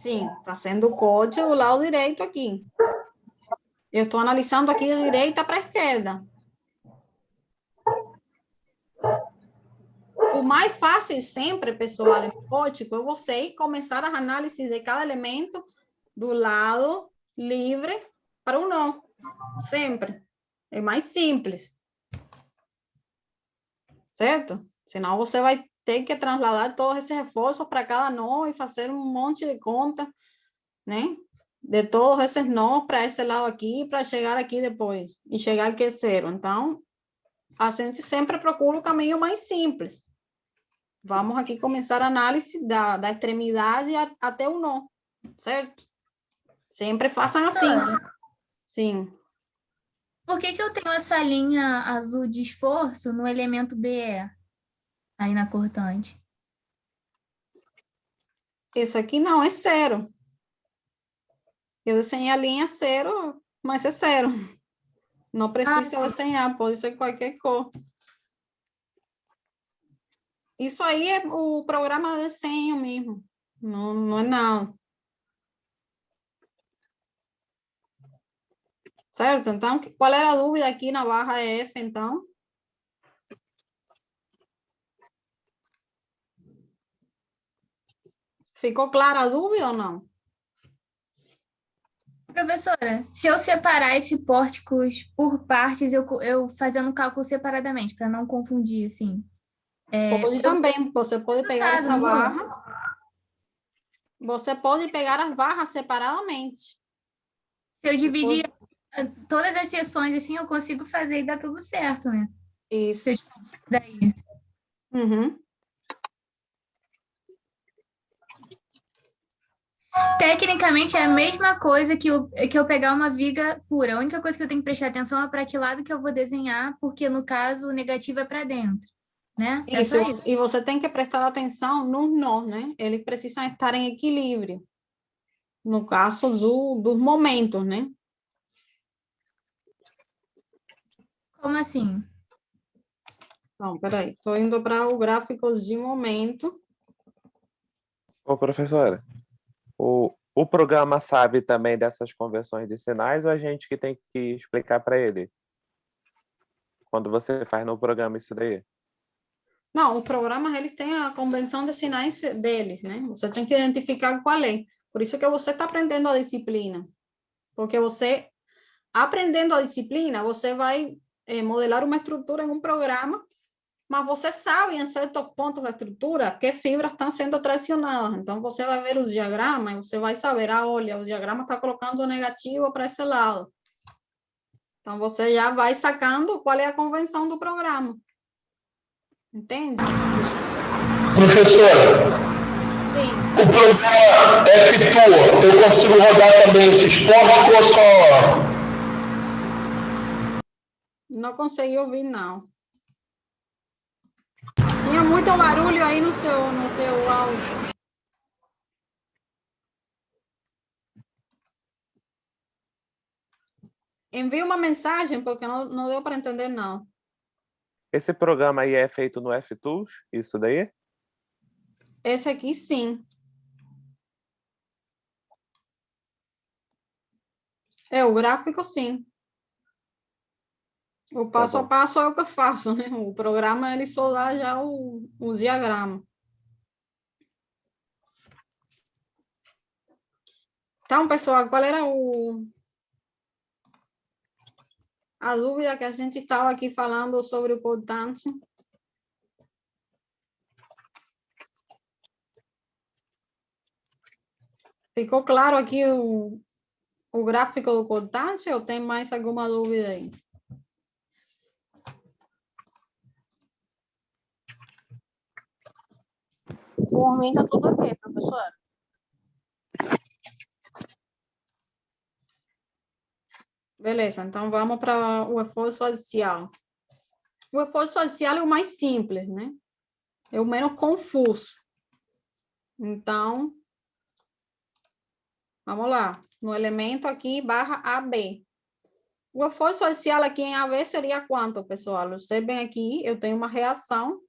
Sim, está sendo o corte do lado direito aqui. Eu estou analisando aqui de direita para a esquerda. O mais fácil sempre, pessoal, em pórtico, é você começar as análises de cada elemento do lado livre para o nó, sempre. É mais simples. Certo? Senão você vai ter que trasladar todos esses reforços para cada nó e fazer um monte de conta, né? De todos esses nós para esse lado aqui, para chegar aqui depois, e chegar aqui a zero. Então, a gente sempre procura o caminho mais simples. Vamos aqui começar a análise da extremidade até o nó, certo? Sempre façam assim. Sim. Por que eu tenho essa linha azul de esforço no elemento BE, aí na cortante? Isso aqui não é zero. Eu desenhei a linha zero, mas é zero. Não precisa desenhar, pode ser qualquer cor. Isso aí é o programa de desenho mesmo. Não é nada. Certo? Então, qual era a dúvida aqui na barra F, então? Ficou clara a dúvida ou não? Professora, se eu separar esse pórticos por partes, eu fazendo cálculo separadamente, para não confundir, assim. Pode também, você pode pegar essa barra. Você pode pegar as barras separadamente. Se eu dividir todas as seções, assim, eu consigo fazer e dá tudo certo, né? Isso. Daí. Uhum. Tecnicamente, é a mesma coisa que eu pegar uma viga pura. A única coisa que eu tenho que prestar atenção é para que lado que eu vou desenhar, porque, no caso, o negativo é para dentro, né? É Isso, só isso. e você tem que prestar atenção nos nós, né? Eles precisam estar em equilíbrio. No caso dos momentos, né? Como assim? Não, peraí. Estou indo para o gráfico de momento. Ô, professora, o programa sabe também dessas conversões de sinais ou a gente que tem que explicar para ele? Quando você faz no programa isso daí? Não, o programa ele tem a convenção de sinais deles, né? Você tem que identificar qual é. Por isso que você está aprendendo a disciplina. Porque você, aprendendo a disciplina, você vai modelar uma estrutura em um programa, mas você sabe em certos pontos da estrutura que fibras estão sendo tracionadas. Então, você vai ver os diagramas e você vai saber, olha, o diagrama está colocando negativo para esse lado. Então, você já vai sacando qual é a convenção do programa. Entende? Professora, Sim. o programa F-Tour, eu consigo rodar também esse esporte ou só... Não consegui ouvir, não. Tinha muito barulho aí no seu áudio. Envie uma mensagem, porque não deu para entender, não. Esse programa aí é feito no F-Tools, isso daí? Esse aqui, sim. O gráfico, sim. O passo a passo é o que eu faço, né? O programa, ele só dá já o diagrama. Então, pessoal, qual era a dúvida que a gente estava aqui falando sobre o cortante? Ficou claro aqui o gráfico do cortante ou tem mais alguma dúvida aí? Por mim, está tudo ok, professora. Beleza, então vamos para o esforço axial. O esforço axial é o mais simples, né? É o menos confuso. Então, vamos lá. No elemento aqui, barra AB. O esforço axial aqui em AB seria quanto, pessoal? Observem aqui, eu tenho uma reação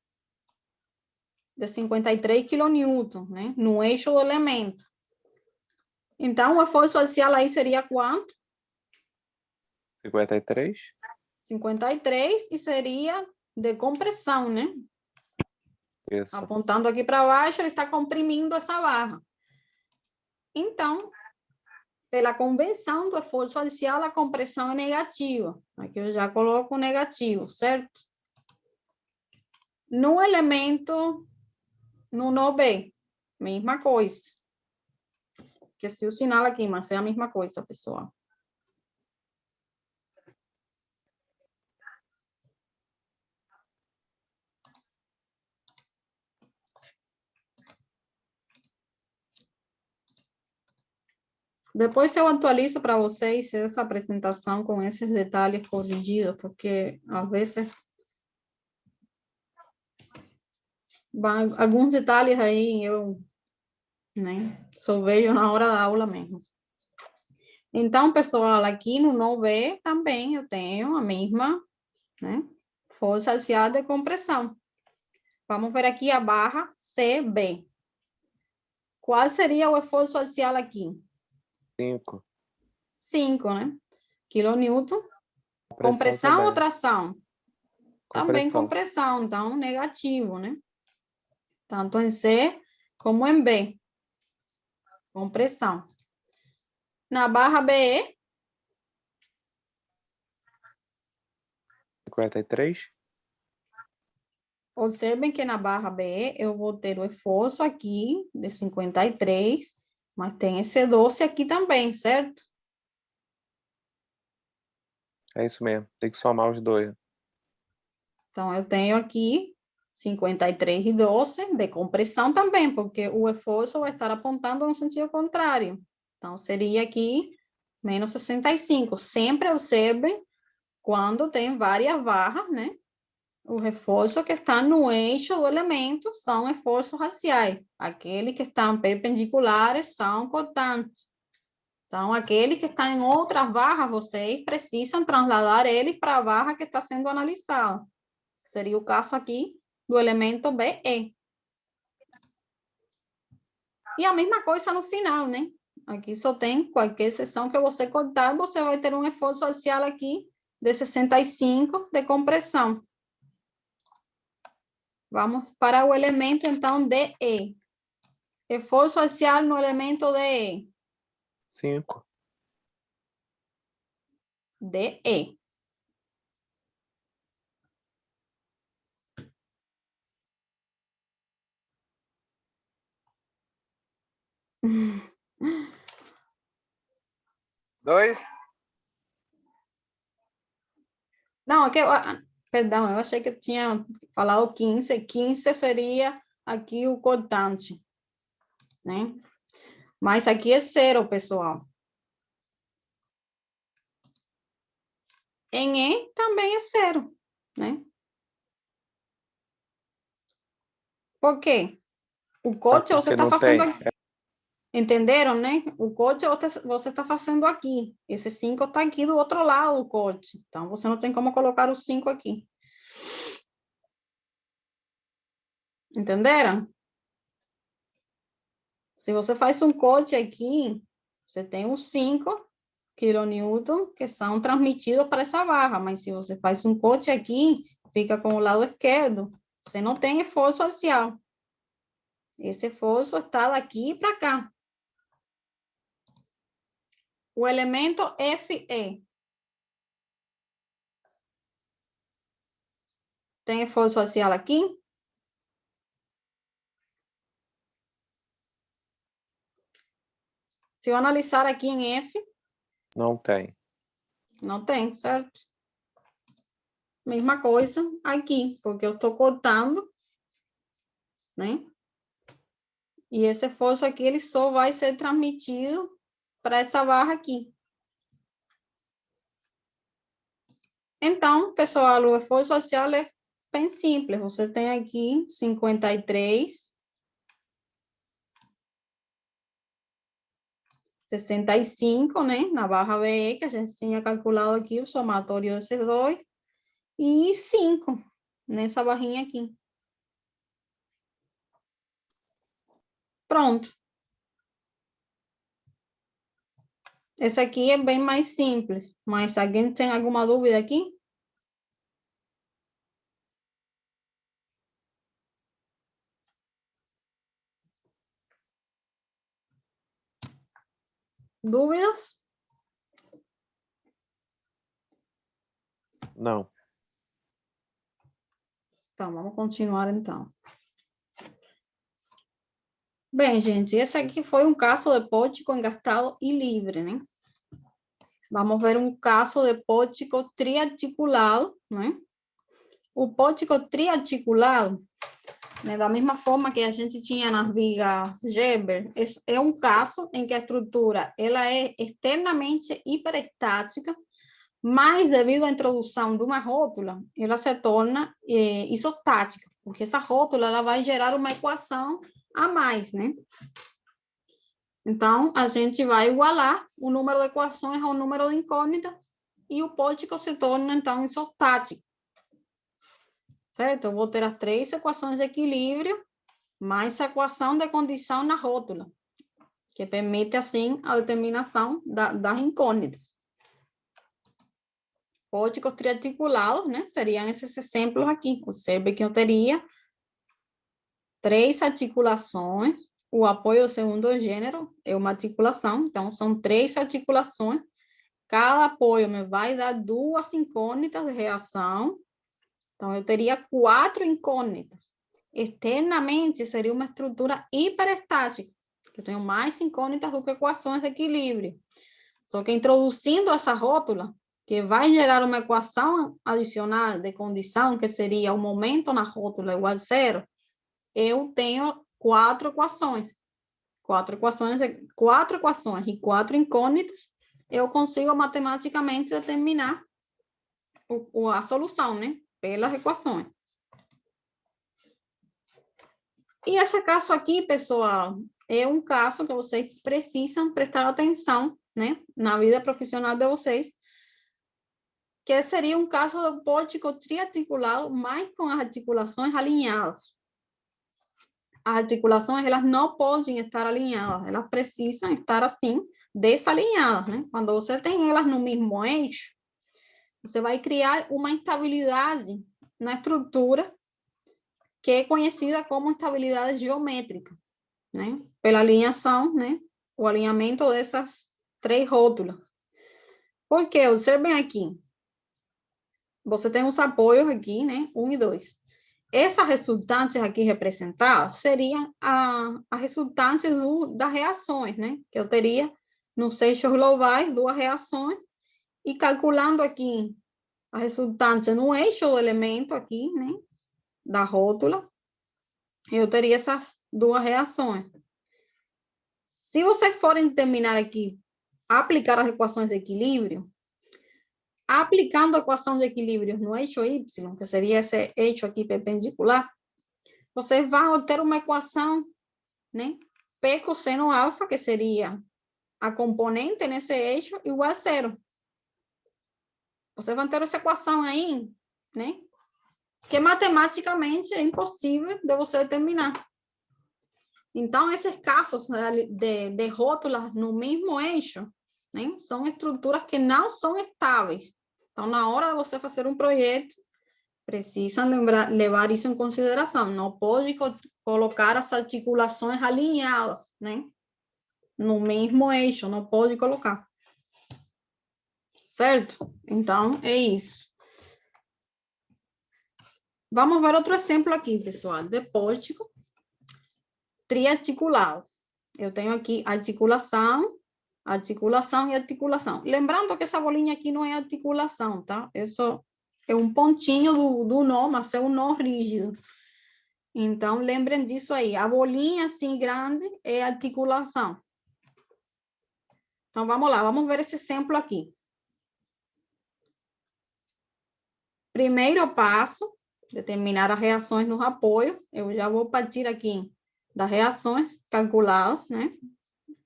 de 53 kN, né? No eixo do elemento. Então, o esforço axial aí seria quanto? 53? 53 e seria de compressão, né? Isso. Apontando aqui para baixo, ele está comprimindo essa barra. Então, pela convenção do esforço parcial, a compressão é negativa. Aqui eu já coloco negativo, certo? No elemento, no nó B, mesma coisa. Esqueci o sinal aqui, mas é a mesma coisa, pessoal. Depois eu atualizo para vocês essa apresentação com esses detalhes corrigidos, porque às vezes alguns detalhes aí eu, né, só vejo na hora da aula mesmo. Então, pessoal, aqui no nó B também eu tenho a mesma, né, força axial de compressão. Vamos ver aqui a barra CB. Qual seria o esforço axial aqui? 5. 5, né? Quilonewton. Compressão ou tração? Também compressão, então negativo, né? Tanto em C como em B. Compressão. Na barra BE, 53. observem que na barra BE eu vou ter o esforço aqui de 53, mas tem esse 12 aqui também, certo? É isso mesmo. Tem que somar os dois. Então, eu tenho aqui 53 e 12 de compressão também, porque o esforço vai estar apontando no sentido contrário. Então, seria aqui menos 65. Sempre observem quando tem várias barras, né? O reforço que está no eixo do elemento são esforços axiais. Aqueles que estão perpendiculares são cortantes. Então, aqueles que estão em outras barras, vocês precisam trasladar eles para a barra que está sendo analisada. Seria o caso aqui do elemento BE. E a mesma coisa no final, né? Aqui só tem qualquer seção que você cortar, você vai ter um esforço axial aqui de 65 de compressão. Vamos para o elemento, então, DE. Esforço axial no elemento DE. 5. DE. Dois. Não, aqui, perdão, eu achei que eu tinha falado 15. 15 seria aqui o cortante, né? Mas aqui é 0, pessoal. Em E também é 0, né? Por quê? O corte você está fazendo aqui. Entenderam, né? O corte você está fazendo aqui. Esse 5 está aqui do outro lado do corte. Então, você não tem como colocar o 5 aqui. Entenderam? Se você faz um corte aqui, você tem os 5 quilonewton que são transmitidos para essa barra. Mas se você faz um corte aqui, fica com o lado esquerdo. Você não tem esforço axial. Esse esforço está daqui para cá. O elemento FE. Tem esforço axial aqui? Se eu analisar aqui em F, Não tem. não tem, certo? Mesma coisa aqui, porque eu estou cortando, né? E esse esforço aqui, ele só vai ser transmitido para essa barra aqui. Então, pessoal, o esforço axial é bem simples. Você tem aqui 53, 65, né? Na barra BE, que a gente tinha calculado aqui, o somatório desses dois. E 5, nessa barrinha aqui. Pronto. Esse aqui é bem mais simples, mas alguém tem alguma dúvida aqui? Dúvidas? Não. Então, vamos continuar então. Bem, gente, esse aqui foi um caso de pórtico engastrado e livre, né? Vamos ver um caso de pórtico triarticulado, né? O pórtico triarticulado, né, da mesma forma que a gente tinha nas vigas Gerber, é um caso em que a estrutura ela é externamente hiperestática, mas devido à introdução de uma rótula, ela se torna isostática, porque essa rótula ela vai gerar uma equação a mais, né? Então, a gente vai igualar o número de equações ao número de incógnitas e o pórtico se torna, então, isostático. Certo? Eu vou ter as 3 equações de equilíbrio mais a equação de condição na rótula, que permite, assim, a determinação das incógnitas. Pórticos triarticulados, né? Seriam esses exemplos aqui. Observe que eu teria 3 articulações. O apoio ao segundo gênero é uma articulação, então são 3 articulações. Cada apoio me vai dar 2 incógnitas de reação. Então, eu teria 4 incógnitas. Externamente, seria uma estrutura hiperestática, que eu tenho mais incógnitas do que equações de equilíbrio. Só que introduzindo essa rótula, que vai gerar uma equação adicional de condição, que seria o momento na rótula igual a 0, eu tenho 4 equações. 4 equações e 4 incógnitas, eu consigo matematicamente determinar a solução, né? Pelas equações. E esse caso aqui, pessoal, é um caso que vocês precisam prestar atenção, né? Na vida profissional de vocês, que seria um caso do pórtico triarticulado, mas com as articulações alinhadas. As articulações, elas não podem estar alinhadas, elas precisam estar, assim, desalinhadas, né? Quando você tem elas no mesmo eixo, você vai criar uma instabilidade na estrutura que é conhecida como instabilidade geométrica, né? Pela alinhação, né? O alinhamento dessas 3 rótulas. Porque, observem aqui, você tem os apoios aqui, né? 1 e 2. Essas resultantes aqui representadas seriam as resultantes das reações, né? Que eu teria nos eixos globais 2 reações, e calculando aqui a resultante no eixo do elemento aqui, né? Da rótula, eu teria essas 2 reações. Se vocês forem terminar aqui, aplicar as equações de equilíbrio, aplicando a equação de equilíbrio no eixo Y, que seria esse eixo aqui perpendicular, vocês vão obter uma equação, né? P cosseno alfa, que seria a componente nesse eixo, igual a 0. Vocês vão ter essa equação aí, né? Que matematicamente é impossível de você determinar. Então, esses casos de rótulas no mesmo eixo, né, são estruturas que não são estáveis. Então, na hora de você fazer um projeto, precisa levar isso em consideração. Não pode colocar as articulações alinhadas, né, no mesmo eixo, não pode colocar. Certo? Então, é isso. Vamos ver outro exemplo aqui, pessoal, de pórtico triarticulado. Eu tenho aqui articulação, articulação e articulação. Lembrando que essa bolinha aqui não é articulação, tá? Isso é um pontinho do nó, mas é um nó rígido. Então, lembrem disso aí. A bolinha assim grande é articulação. Então, vamos lá, vamos ver esse exemplo aqui. Primeiro passo, determinar as reações nos apoios. Eu já vou partir aqui das reações calculadas, né?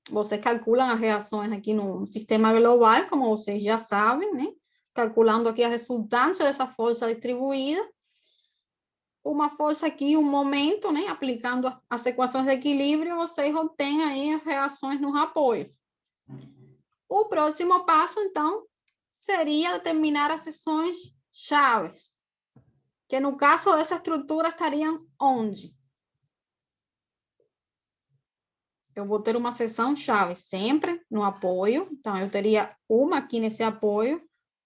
Vocês calculam as reações aqui no sistema global, como vocês já sabem, né? Calculando aqui a resultante dessa força distribuída. Uma força aqui, um momento, né? Aplicando as equações de equilíbrio, vocês obtêm aí as reações nos apoios. O próximo passo, então, seria determinar as seções chaves, que no caso dessa estrutura estariam onde? eu vou ter uma seção chave sempre no apoio. Então, eu teria uma aqui nesse apoio,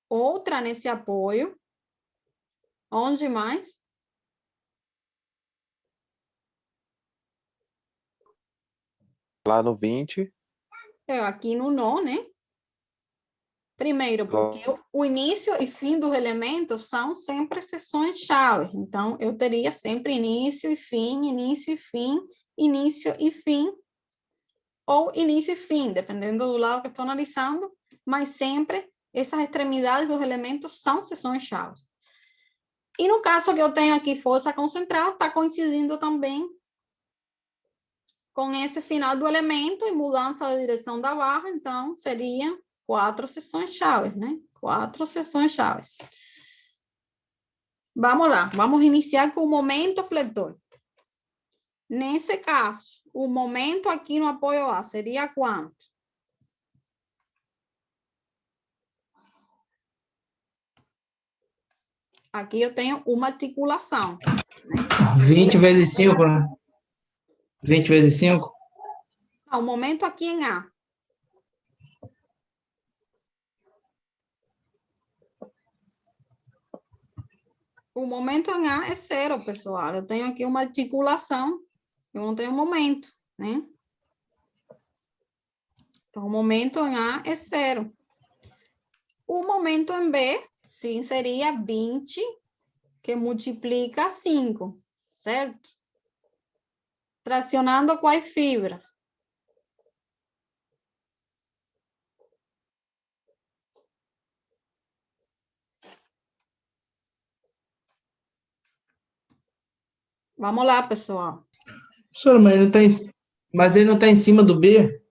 outra nesse apoio. Onde mais? Lá no 20. Aqui no nó, né? Primeiro, porque o início e fim dos elementos são sempre seções-chave. Então, eu teria sempre início e fim, início e fim, início e fim, ou início e fim, dependendo do lado que eu estou analisando, mas sempre essas extremidades dos elementos são seções-chave. E no caso que eu tenho aqui força concentral, está coincidindo também com esse final do elemento e mudança da direção da barra, então seria 4 seções-chave, né? 4 seções-chave. Vamos lá, vamos iniciar com o momento fletor. Nesse caso, o momento aqui no apoio A seria quanto? Aqui eu tenho uma articulação. 20 vezes 5, né? 20 vezes 5? Não, o momento aqui em A. O momento em A é 0, pessoal. Eu tenho aqui uma articulação, eu não tenho momento, né? Então, o momento em A é 0. O momento em B, sim, seria 20, que multiplica 5, certo? Fracionando quais fibras? Vamos lá, pessoal. Professora, mas ele não está em cima do B?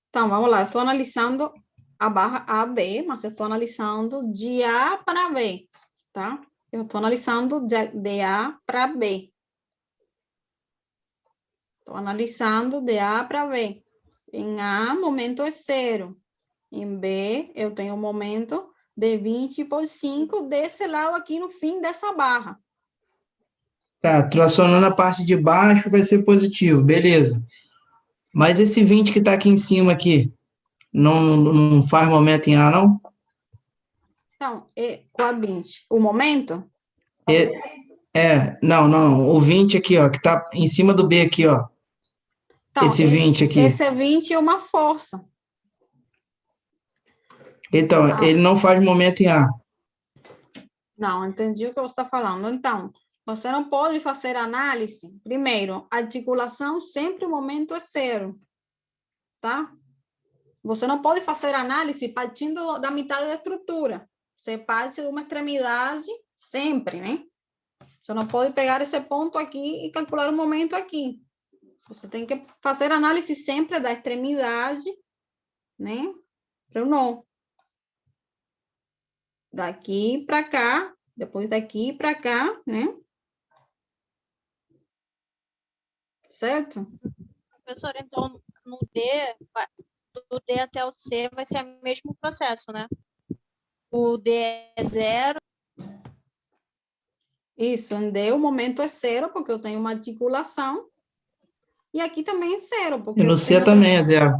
Então, vamos lá. Eu estou analisando a barra AB, mas eu estou analisando de A para B, tá? Eu estou analisando de A para B. Estou analisando de A para B. Em A, momento é 0. Em B, eu tenho um momento de 20 por 5 desse lado aqui no fim dessa barra. Tá, tracionando a parte de baixo vai ser positivo, beleza. Mas esse 20 que está aqui em cima aqui, não faz momento em A, não? Então, qual 20? O momento? Não, o 20 aqui, ó, que está em cima do B aqui, ó. Então, Esse 20 aqui. Esse 20 é uma força. Então, ele não faz momento em A. Não, entendi o que você está falando. Então, você não pode fazer análise. Primeiro, articulação, sempre o momento é 0. Tá? Você não pode fazer análise partindo da metade da estrutura. Você parte de uma extremidade sempre, né? Você não pode pegar esse ponto aqui e calcular o momento aqui. Você tem que fazer análise sempre da extremidade, né? Para o nó. Daqui para cá, depois daqui para cá, né? Certo? Professor, então, no D, do D até o C vai ser o mesmo processo, né? O D é 0. Isso, em D o momento é 0, porque eu tenho uma articulação. E aqui também é 0, porque E no C também é 0.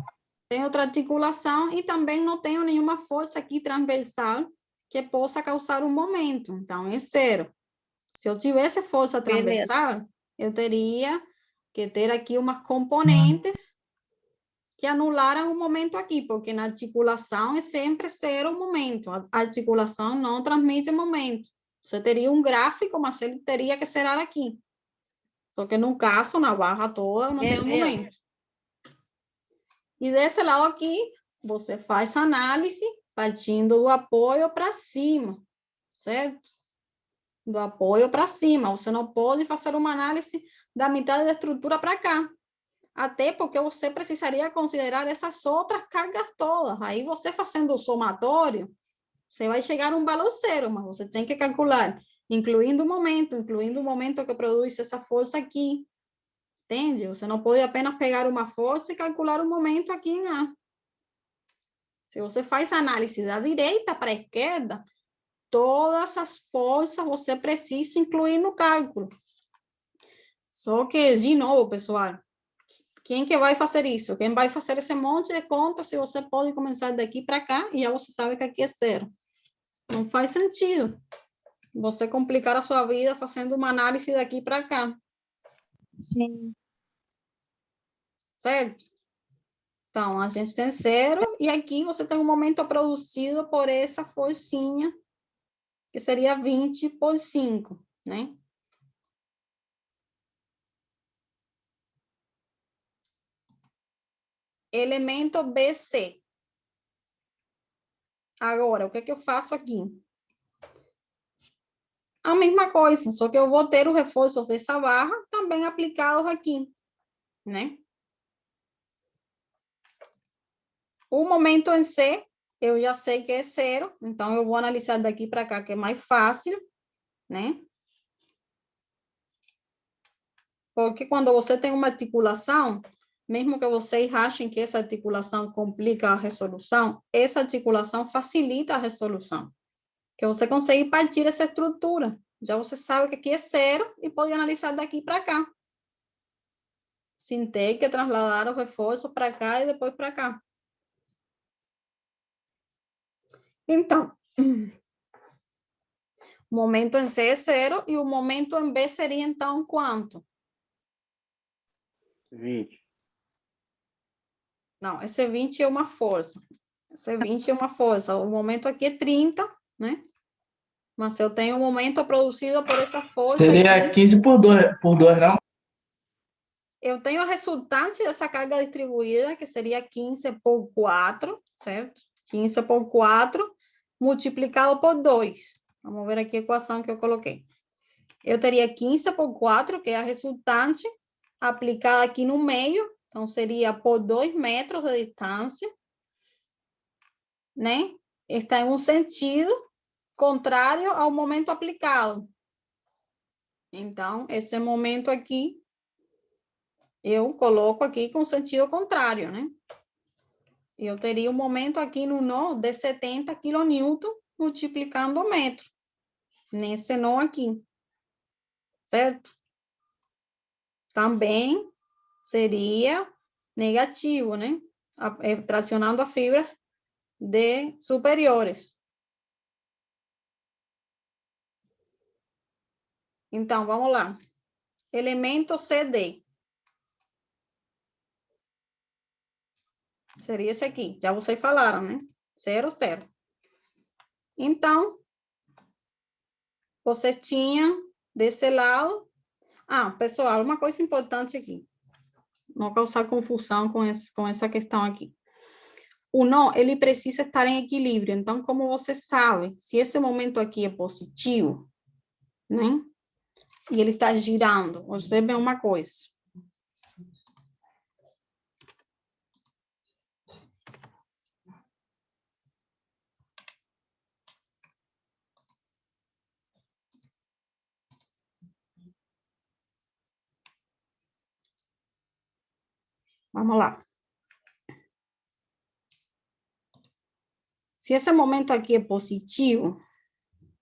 tem outra articulação e também não tenho nenhuma força aqui transversal que possa causar um momento. Então, é 0. Se eu tivesse força transversal, eu teria que ter aqui umas componentes que anularam o momento aqui, porque na articulação é sempre 0 o momento. A articulação não transmite momento. Você teria um gráfico, mas ele teria que ser aqui. Só que no caso, na barra toda, não tem um momento. E desse lado aqui, você faz análise partindo do apoio para cima, certo? Do apoio para cima. Você não pode fazer uma análise da metade da estrutura para cá. Até porque você precisaria considerar essas outras cargas todas. Aí você fazendo o somatório, você vai chegar a um valor 0, mas você tem que calcular, incluindo o momento que produz essa força aqui. Entende? Você não pode apenas pegar uma força e calcular o momento aqui em A. Se você faz análise da direita para a esquerda, todas as forças você precisa incluir no cálculo. Só que, de novo, pessoal, quem que vai fazer isso? Quem vai fazer esse monte de contas, se você pode começar daqui para cá, e já você sabe que aqui é zero. Não faz sentido você complicar a sua vida fazendo uma análise daqui para cá. Sim. Certo? Então, a gente tem zero, e aqui você tem um momento produzido por essa forcinha, que seria 20 por 5, né? Elemento BC. Agora, o que é que eu faço aqui? A mesma coisa, só que eu vou ter os reforços dessa barra também aplicados aqui, né? O momento em C, eu já sei que é zero, então eu vou analisar daqui para cá, que é mais fácil, né? Porque quando você tem uma articulação, mesmo que vocês achem que essa articulação complica a resolução, essa articulação facilita a resolução. Que você consegue partir essa estrutura. Já você sabe que aqui é zero e pode analisar daqui para cá. Sem ter que trasladar os reforços para cá e depois para cá. Então, o momento em C é zero e o momento em B seria, então, quanto? 20. Não, esse 20 é uma força. Esse 20 é uma força. O momento aqui é 30, né? Mas eu tenho um momento produzido por essa força. Seria aqui. 15 por 2, não? Eu tenho a resultante dessa carga distribuída, que seria 15 por 4, certo? 15 por 4, multiplicado por 2. Vamos ver aqui a equação que eu coloquei. Eu teria 15 por 4, que é a resultante, aplicada aqui no meio. Então, seria por 2 metros de distância, né? Está em um sentido contrário ao momento aplicado. Então, esse momento aqui, eu coloco aqui com sentido contrário, né? Eu teria um momento aqui no nó de 70 kN multiplicando o metro. Nesse nó aqui. Certo? Também seria negativo, né? Tracionando as fibras superiores. Então, vamos lá. Elemento CD. Seria esse aqui. Já vocês falaram, né? 0, 0. Então, vocês tinham desse lado... Ah, pessoal, uma coisa importante aqui. Não causar confusão com essa questão aqui. O nó, ele precisa estar em equilíbrio. Então, como você sabe, se esse momento aqui é positivo, né? E ele está girando, você vê uma coisa. Vamos lá. Se esse momento aqui é positivo,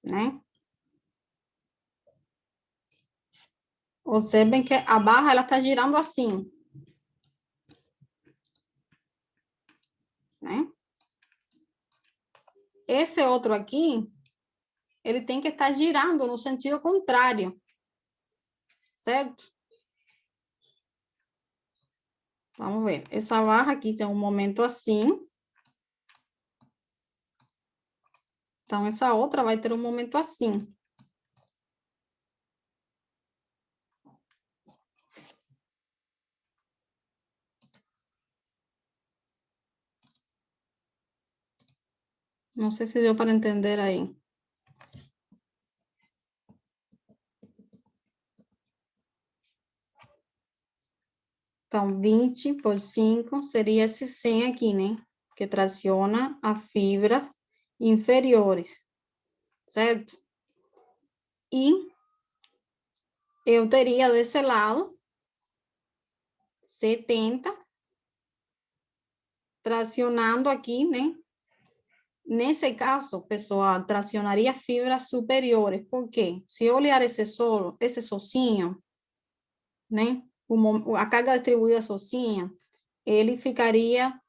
né? Você vê que a barra, ela está girando assim. Né? Esse outro aqui, ele tem que estar girando no sentido contrário. Certo? Vamos ver. Essa barra aqui tem um momento assim. Então, essa outra vai ter um momento assim. Não sei se deu para entender aí. Então, 20 por 5 seria esse 100 aqui, né? Que traciona a fibra inferiores. Certo? E eu teria desse lado 70 tracionando aqui, né? Nesse caso, pessoal, tracionaria fibras superiores. Por quê? Se eu olhar esse solo, esse sozinho, né? A carga distribuída sozinha, ele ficaria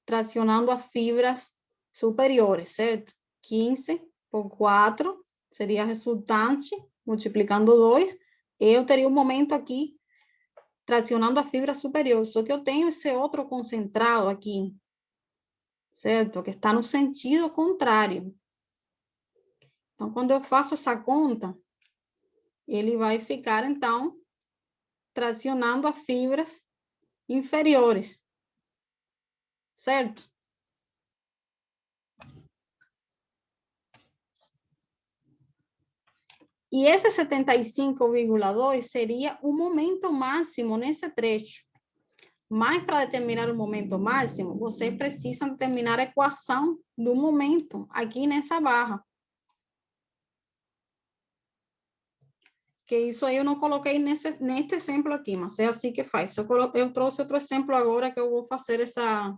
tracionando as fibras superiores, certo? 15 por 4 seria a resultante, multiplicando 2, e eu teria um momento aqui tracionando a fibra superior, só que eu tenho esse outro concentrado aqui, certo? Que está no sentido contrário. Então, quando eu faço essa conta, ele vai ficar, então, tracionando as fibras inferiores, certo? E esse 75,2 seria o momento máximo nesse trecho. Mas para determinar o momento máximo, você precisa determinar a equação do momento aqui nessa barra. Que isso aí eu não coloquei neste exemplo aqui, mas é assim que faz. Eu trouxe outro exemplo agora que eu vou fazer essa,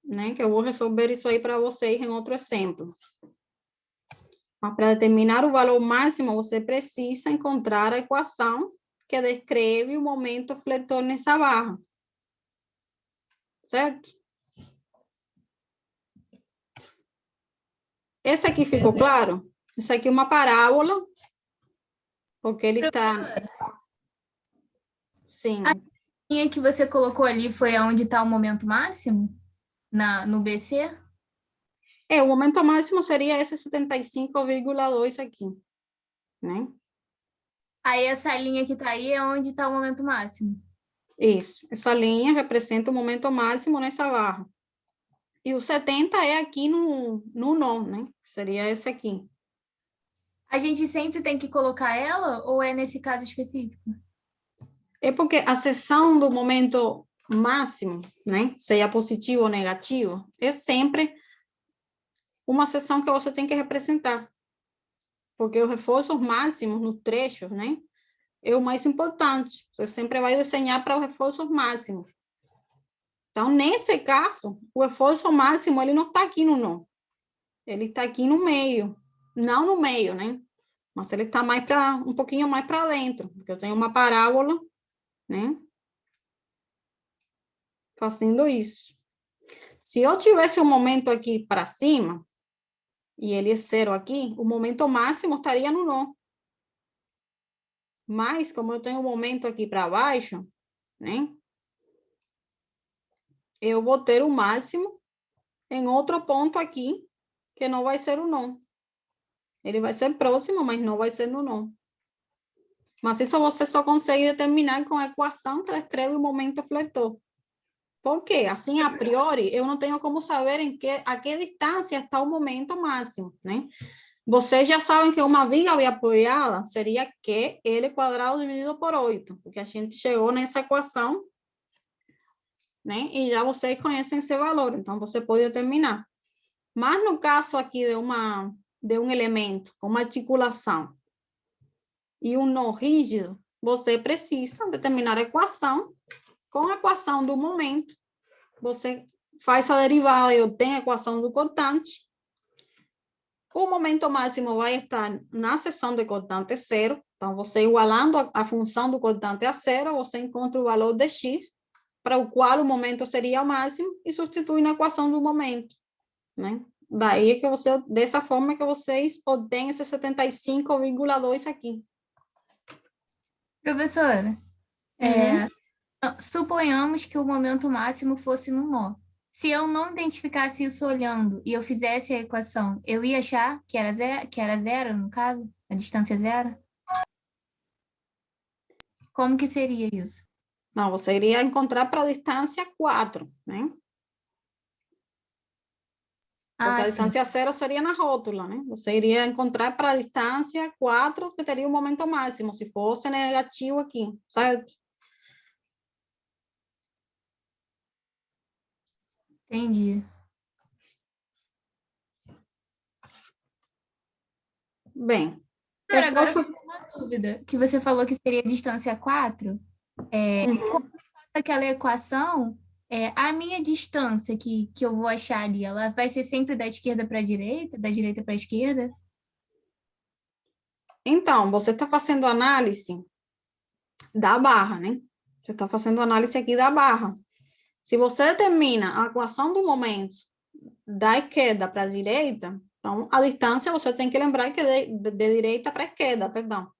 né, que eu vou resolver isso aí para vocês em outro exemplo. Mas para determinar o valor máximo, você precisa encontrar a equação que descreve o momento fletor nessa barra. Certo? Esse aqui ficou claro? Isso aqui é uma parábola, porque ele está... Sim. A linha que você colocou ali foi onde está o momento máximo? No BC? O momento máximo seria esse 75,2 aqui, né? Aí essa linha que está aí é onde está o momento máximo. Isso. Essa linha representa o momento máximo nessa barra. E o 70 é aqui no nó, né? Seria esse aqui. A gente sempre tem que colocar ela ou é nesse caso específico? É porque a seção do momento máximo, né? Seja positivo ou negativo, é sempre uma seção que você tem que representar. Porque os reforços máximos nos trechos, né? É o mais importante. Você sempre vai desenhar para os reforços máximos. Então, nesse caso, o reforço máximo, ele não está aqui no nó. Ele está aqui no meio. Não no meio, né? Mas ele está um pouquinho mais para dentro. Porque eu tenho uma parábola, né? Fazendo isso. Se eu tivesse um momento aqui para cima, e ele é 0 aqui, o momento máximo estaria no nó. Mas, como eu tenho um momento aqui para baixo, né? Eu vou ter o máximo em outro ponto aqui, que não vai ser o nó. Ele vai ser próximo, mas não vai ser no nó. Mas isso você só consegue determinar com a equação que descreve o momento fletor. Por quê? Assim, a priori, eu não tenho como saber a que distância está o momento máximo, né? Vocês já sabem que uma viga biapoiada seria QL quadrado dividido por 8, porque a gente chegou nessa equação, né? E já vocês conhecem esse valor, então você pode determinar. Mas no caso aqui de um elemento com uma articulação e um nó rígido, você precisa determinar a equação. Com a equação do momento, você faz a derivada e obtém a equação do cortante. O momento máximo vai estar na seção de cortante 0. Então, você igualando a função do cortante a 0, você encontra o valor de x, para o qual o momento seria o máximo, e substitui na equação do momento, né? Daí que dessa forma que vocês obtêm esse 75,2 aqui. Professora, suponhamos que o momento máximo fosse no nó. Se eu não identificasse isso olhando e eu fizesse a equação, eu ia achar que era zero, no caso? A distância zero? Como que seria isso? Não, você iria encontrar para a distância 4, né? Porque a distância 0 seria na rótula, né? Você iria encontrar para a distância 4, que teria o momento máximo, se fosse negativo aqui, certo? Entendi. Bem. Agora eu fico com uma dúvida, que você falou que seria distância 4. Como eu faço aquela equação, a minha distância que eu vou achar ali, ela vai ser sempre da esquerda para a direita, da direita para a esquerda? Então, você está fazendo análise da barra, né? Você está fazendo análise aqui da barra. Se você determina a equação do momento da esquerda para a direita, então a distância você tem que lembrar que é de direita para a esquerda, perdão.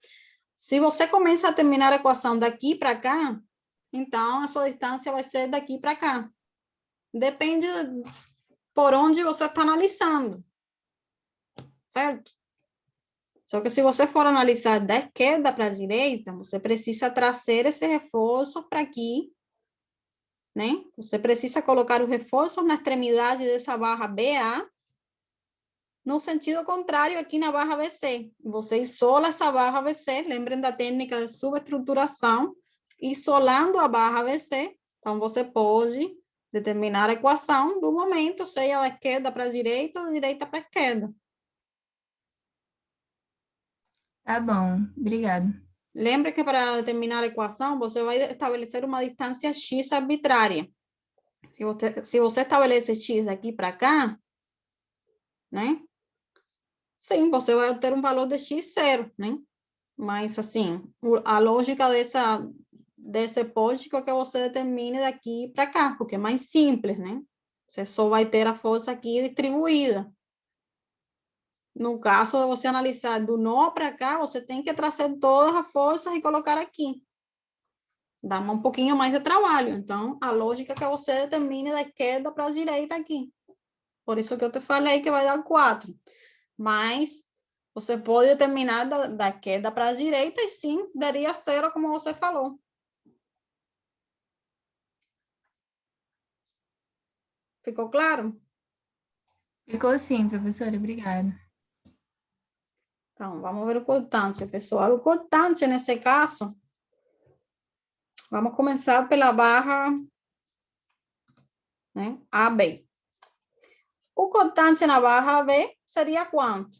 Se você começa a terminar a equação daqui para cá, então a sua distância vai ser daqui para cá. Depende por onde você está analisando, certo? Só que se você for analisar da esquerda para a direita, você precisa trazer esse reforço para aqui, né? Você precisa colocar os reforços na extremidade dessa barra BA, no sentido contrário aqui na barra BC. Você isola essa barra BC, lembrem da técnica de subestruturação, isolando a barra BC, então você pode determinar a equação do momento, seja da esquerda para a direita ou da direita para a esquerda. Tá bom, obrigado. Lembre que para determinar a equação, você vai estabelecer uma distância x arbitrária. Se você estabelece x daqui para cá, né? Sim, você vai obter um valor de x zero, né? Mas, assim, a lógica desse pórtico é que você determine daqui para cá, porque é mais simples, né? Você só vai ter a força aqui distribuída. No caso de você analisar do nó para cá, você tem que trazer todas as forças e colocar aqui. Dá um pouquinho mais de trabalho. Então, a lógica é que você determine da esquerda para a direita aqui. Por isso que eu te falei que vai dar 4. Mas você pode determinar da esquerda para a direita e sim, daria 0, como você falou. Ficou claro? Ficou sim, professora, obrigada. Então, vamos ver o cortante, pessoal. O cortante, nesse caso, vamos começar pela barra, né, AB. O cortante na barra AB seria quanto?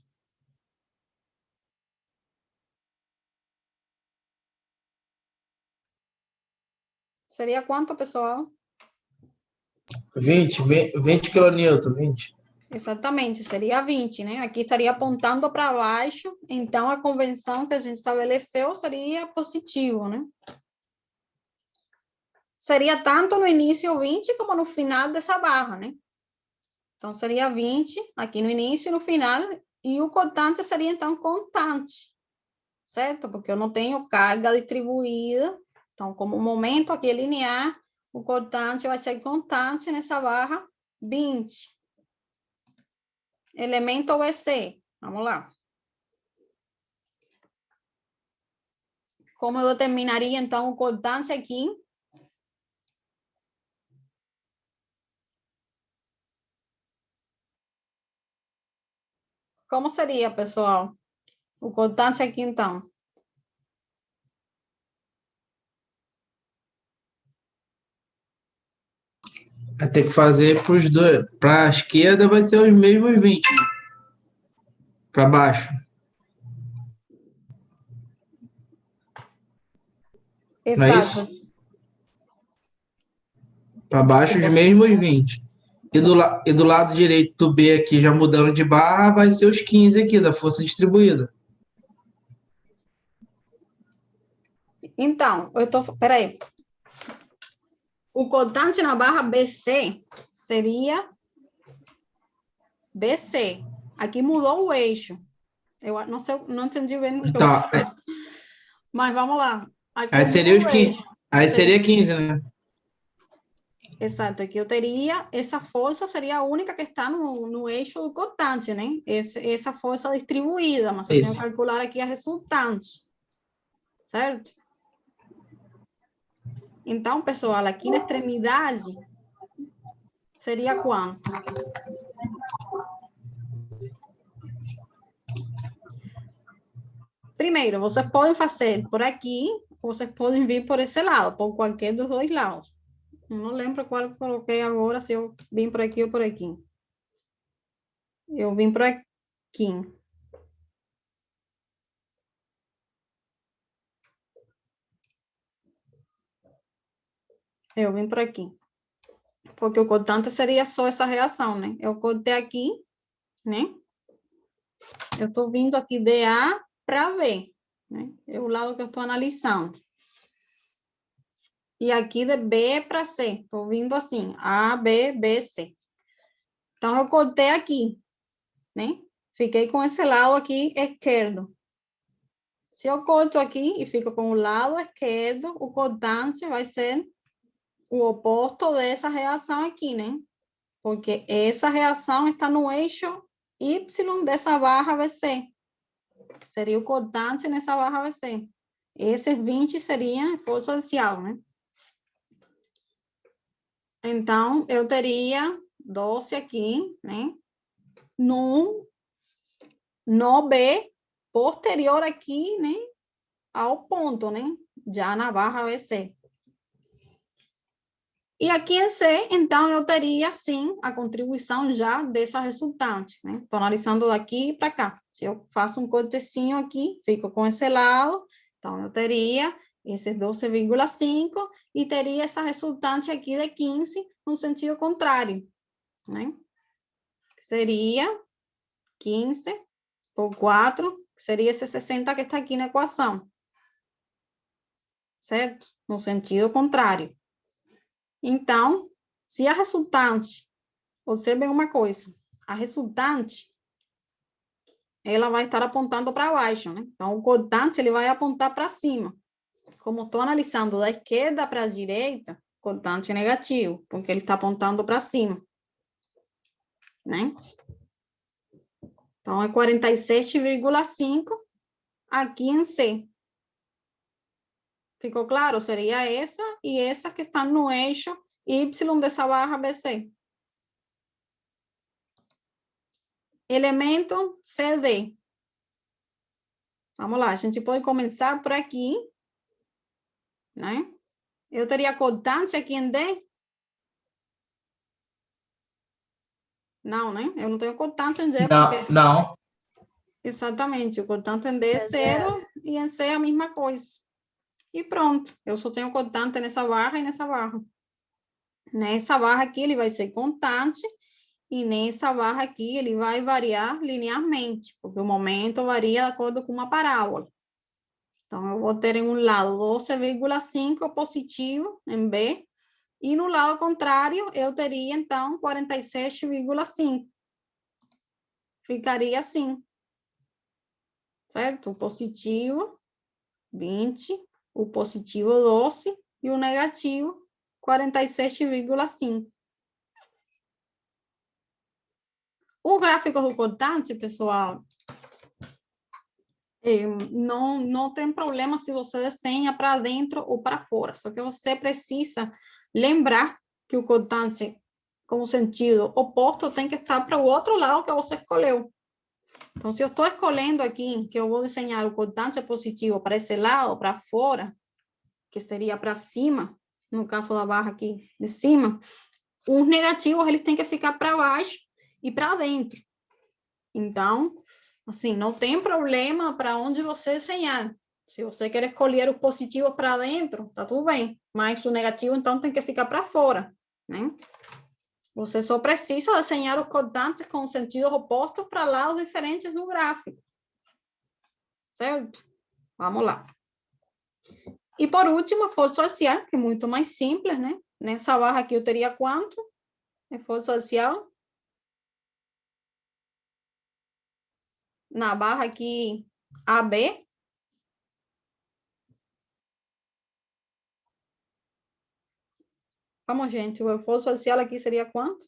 Seria quanto, pessoal? 20 quilonewton, 20. Exatamente, seria 20, né? Aqui estaria apontando para baixo, então a convenção que a gente estabeleceu seria positivo, né? Seria tanto no início 20 como no final dessa barra, né? Então, seria 20 aqui no início e no final, e o cortante seria, então, constante, certo? Porque eu não tenho carga distribuída, então, como o momento aqui é linear, o cortante vai ser constante nessa barra 20. Elemento BC, vamos lá. Como eu determinaria, então, o cortante aqui? Como seria, pessoal? O cortante aqui, então? Vai ter que fazer para os dois. Para a esquerda vai ser os mesmos 20. Para baixo. Não é Exato. isso? Para baixo, os mesmos 20. E do lado direito do B aqui, já mudando de barra, vai ser os 15 aqui, da força distribuída. Então, peraí. O cortante na barra BC seria BC. Aqui mudou o eixo. Eu não sei, não entendi bem. Então, mas vamos lá. Aqui aí seria os mudou o 15. eixo. Aí seria 15, né? Exato, aqui eu teria, essa força seria a única que está no eixo do cortante, né? Essa força distribuída, mas eu tenho que calcular aqui a resultante, certo? Então, pessoal, aqui na extremidade, seria quanto? Primeiro, vocês podem fazer por aqui, vocês podem vir por esse lado, por qualquer dos dois lados. Não lembro qual eu coloquei agora, se eu vim por aqui ou por aqui. Eu vim por aqui. Eu vim por aqui. Porque o cortante seria só essa reação, né? Eu cortei aqui, né? Eu estou vindo aqui de A para B, né? É o lado que eu estou analisando. E aqui de B para C. Estou vindo assim, A, B, B, C. Então, eu cortei aqui, né? Fiquei com esse lado aqui esquerdo. Se eu corto aqui e fico com o lado esquerdo, o cortante vai ser o oposto dessa reação aqui, né? Porque essa reação está no eixo Y dessa barra BC. Seria o cortante nessa barra BC. Esses 20 seria força axial, né? Então, eu teria 12 aqui, né? No B, posterior aqui, né? Ao ponto, né? Já na barra BC. E aqui em C, então, eu teria, sim, a contribuição já dessa resultante, né? Estou analisando daqui para cá. Se eu faço um cortezinho aqui, fico com esse lado, então, eu teria esse 12,5 e teria essa resultante aqui de 15 no sentido contrário, né? Seria 15 por 4, seria esse 60 que está aqui na equação. Certo? No sentido contrário. Então, se a resultante, observem uma coisa, a resultante, ela vai estar apontando para baixo, né? Então, o cortante, ele vai apontar para cima. Como estou analisando da esquerda para a direita, cortante é negativo, porque ele está apontando para cima, né? Então, é 47,5 aqui em C. Ficou claro? Seria essa e essa que estão no eixo Y dessa barra BC. Elemento CD. Vamos lá, a gente pode começar por aqui, né? Eu teria cortante aqui em D? Não, né? Eu não tenho cortante em D. Porque... Não. Exatamente, o cortante em D é zero e em C é a mesma coisa. E pronto, eu só tenho cortante nessa barra e nessa barra. Nessa barra aqui ele vai ser constante e nessa barra aqui ele vai variar linearmente, porque o momento varia de acordo com uma parábola. Então, eu vou ter em um lado 12,5 positivo em B, e no lado contrário, eu teria, então, 47,5. Ficaria assim. Certo? O positivo, 20, o positivo, 12, e o negativo, 47,5. O gráfico do cortante, pessoal, não tem problema se você desenha para dentro ou para fora, só que você precisa lembrar que o cortante com o sentido oposto tem que estar para o outro lado que você escolheu. Então, se eu estou escolhendo aqui que eu vou desenhar o cortante positivo para esse lado, para fora, que seria para cima, no caso da barra aqui de cima, os negativos eles têm que ficar para baixo e para dentro. Então, assim, não tem problema para onde você desenhar. Se você quer escolher o positivo para dentro, tá tudo bem. Mas o negativo, então, tem que ficar para fora, né? Você só precisa desenhar os cortantes com sentidos opostos para lados diferentes do gráfico. Certo? Vamos lá. E, por último, a força axial, que é muito mais simples, né? Nessa barra aqui eu teria quanto? É força axial. Na barra aqui, AB. Vamos, gente, o esforço axial aqui seria quanto?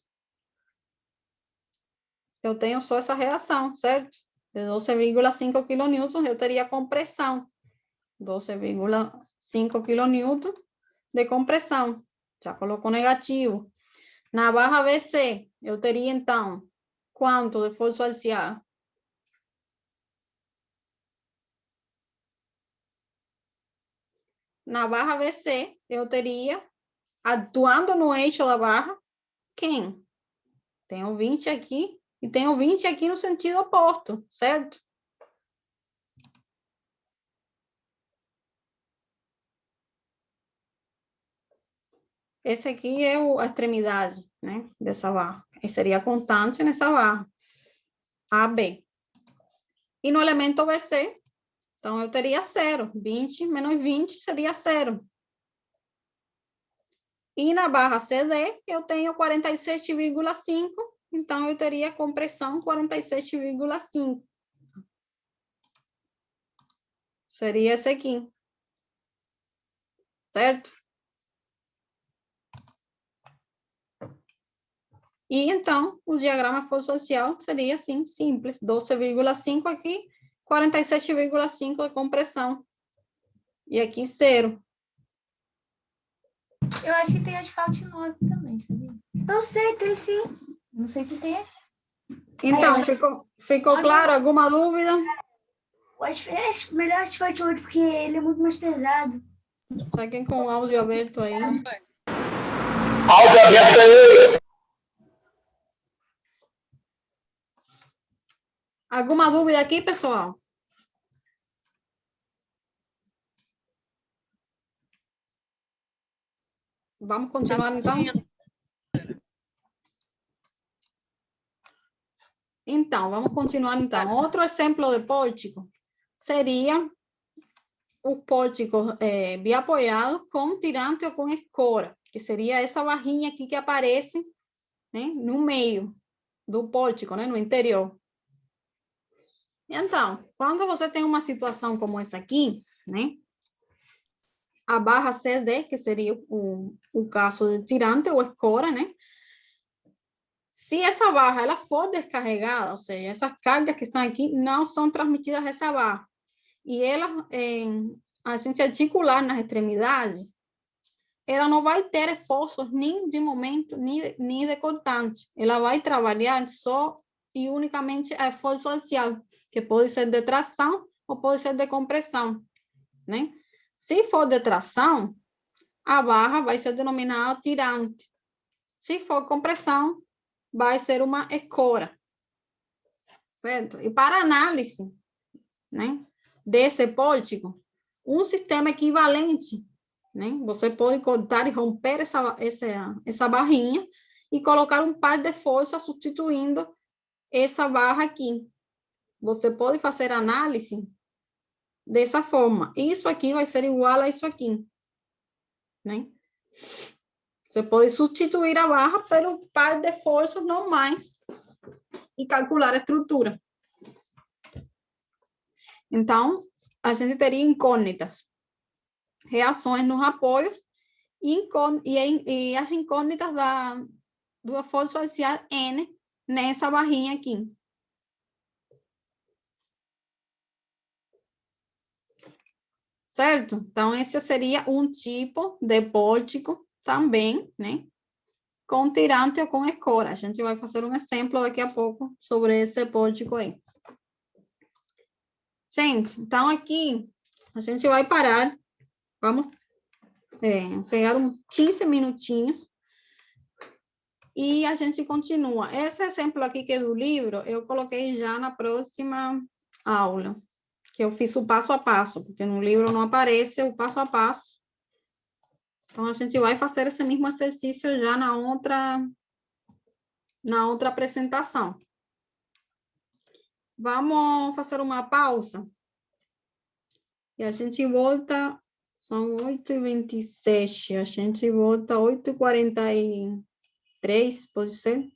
Eu tenho só essa reação, certo? De 12,5 kN, eu teria compressão. 12,5 kN de compressão. Já colocou negativo. Na barra BC, eu teria, então, quanto de força axial? Na barra BC, eu teria, atuando no eixo da barra, quem? Tenho 20 aqui e tenho 20 aqui no sentido oposto, certo? Esse aqui é a extremidade, né, dessa barra. E seria a constante nessa barra. AB. E no elemento BC, então eu teria 0. 20 menos 20 seria 0. E na barra CD, eu tenho 47,5, então eu teria compressão 47,5. Seria esse aqui. Certo? E então, o diagrama fossocial seria assim, simples. 12,5 aqui, 47,5 de compressão. E aqui, 0. Eu acho que tem asfalto 9 também, sabia? Eu sei, tem sim. Não sei se tem. Então, ficou claro? Alguma dúvida? Eu acho que é melhor asfalto 8, porque ele é muito mais pesado. Tá quem com o áudio aberto aí? Áudio aberto aí. Alguma dúvida aqui, pessoal? Vamos continuar, então? Então, vamos continuar, então. Outro exemplo de pórtico seria o pórtico biapoiado com tirante ou com escora, que seria essa barrinha aqui que aparece, né, no meio do pórtico, né, no interior. Então, quando você tem uma situação como essa aqui, né, a barra CD, que seria o caso de tirante ou escora, né, se essa barra ela for descarregada, ou seja, essas cargas que estão aqui não são transmitidas a essa barra, e ela, a gente articular nas extremidades, ela não vai ter esforços nem de momento, nem de cortante. Ela vai trabalhar só e unicamente a esforço axial, que pode ser de tração ou pode ser de compressão, né? Se for de tração, a barra vai ser denominada tirante. Se for compressão, vai ser uma escora, certo? E para análise, né, desse pórtico, um sistema equivalente, né? Você pode cortar e romper essa barrinha e colocar um par de força substituindo essa barra aqui. Você pode fazer análise dessa forma. Isso aqui vai ser igual a isso aqui, né? Você pode substituir a barra pelo par de forças normais e calcular a estrutura. Então, a gente teria incógnitas, reações nos apoios e as incógnitas do esforço axial N nessa barrinha aqui. Certo? Então, esse seria um tipo de pórtico também, né? Com tirante ou com escora. A gente vai fazer um exemplo daqui a pouco sobre esse pórtico aí. Gente, então aqui a gente vai parar. Vamos pegar 15 minutinhos e a gente continua. Esse exemplo aqui que é do livro, eu coloquei já na próxima aula, que eu fiz o passo a passo, porque no livro não aparece o passo a passo. Então, a gente vai fazer esse mesmo exercício já na outra apresentação. Vamos fazer uma pausa. E a gente volta, são 8h27, a gente volta 8h43, pode ser?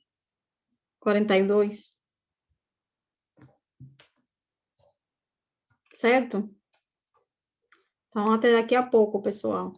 42. Certo? Então, até daqui a pouco, pessoal.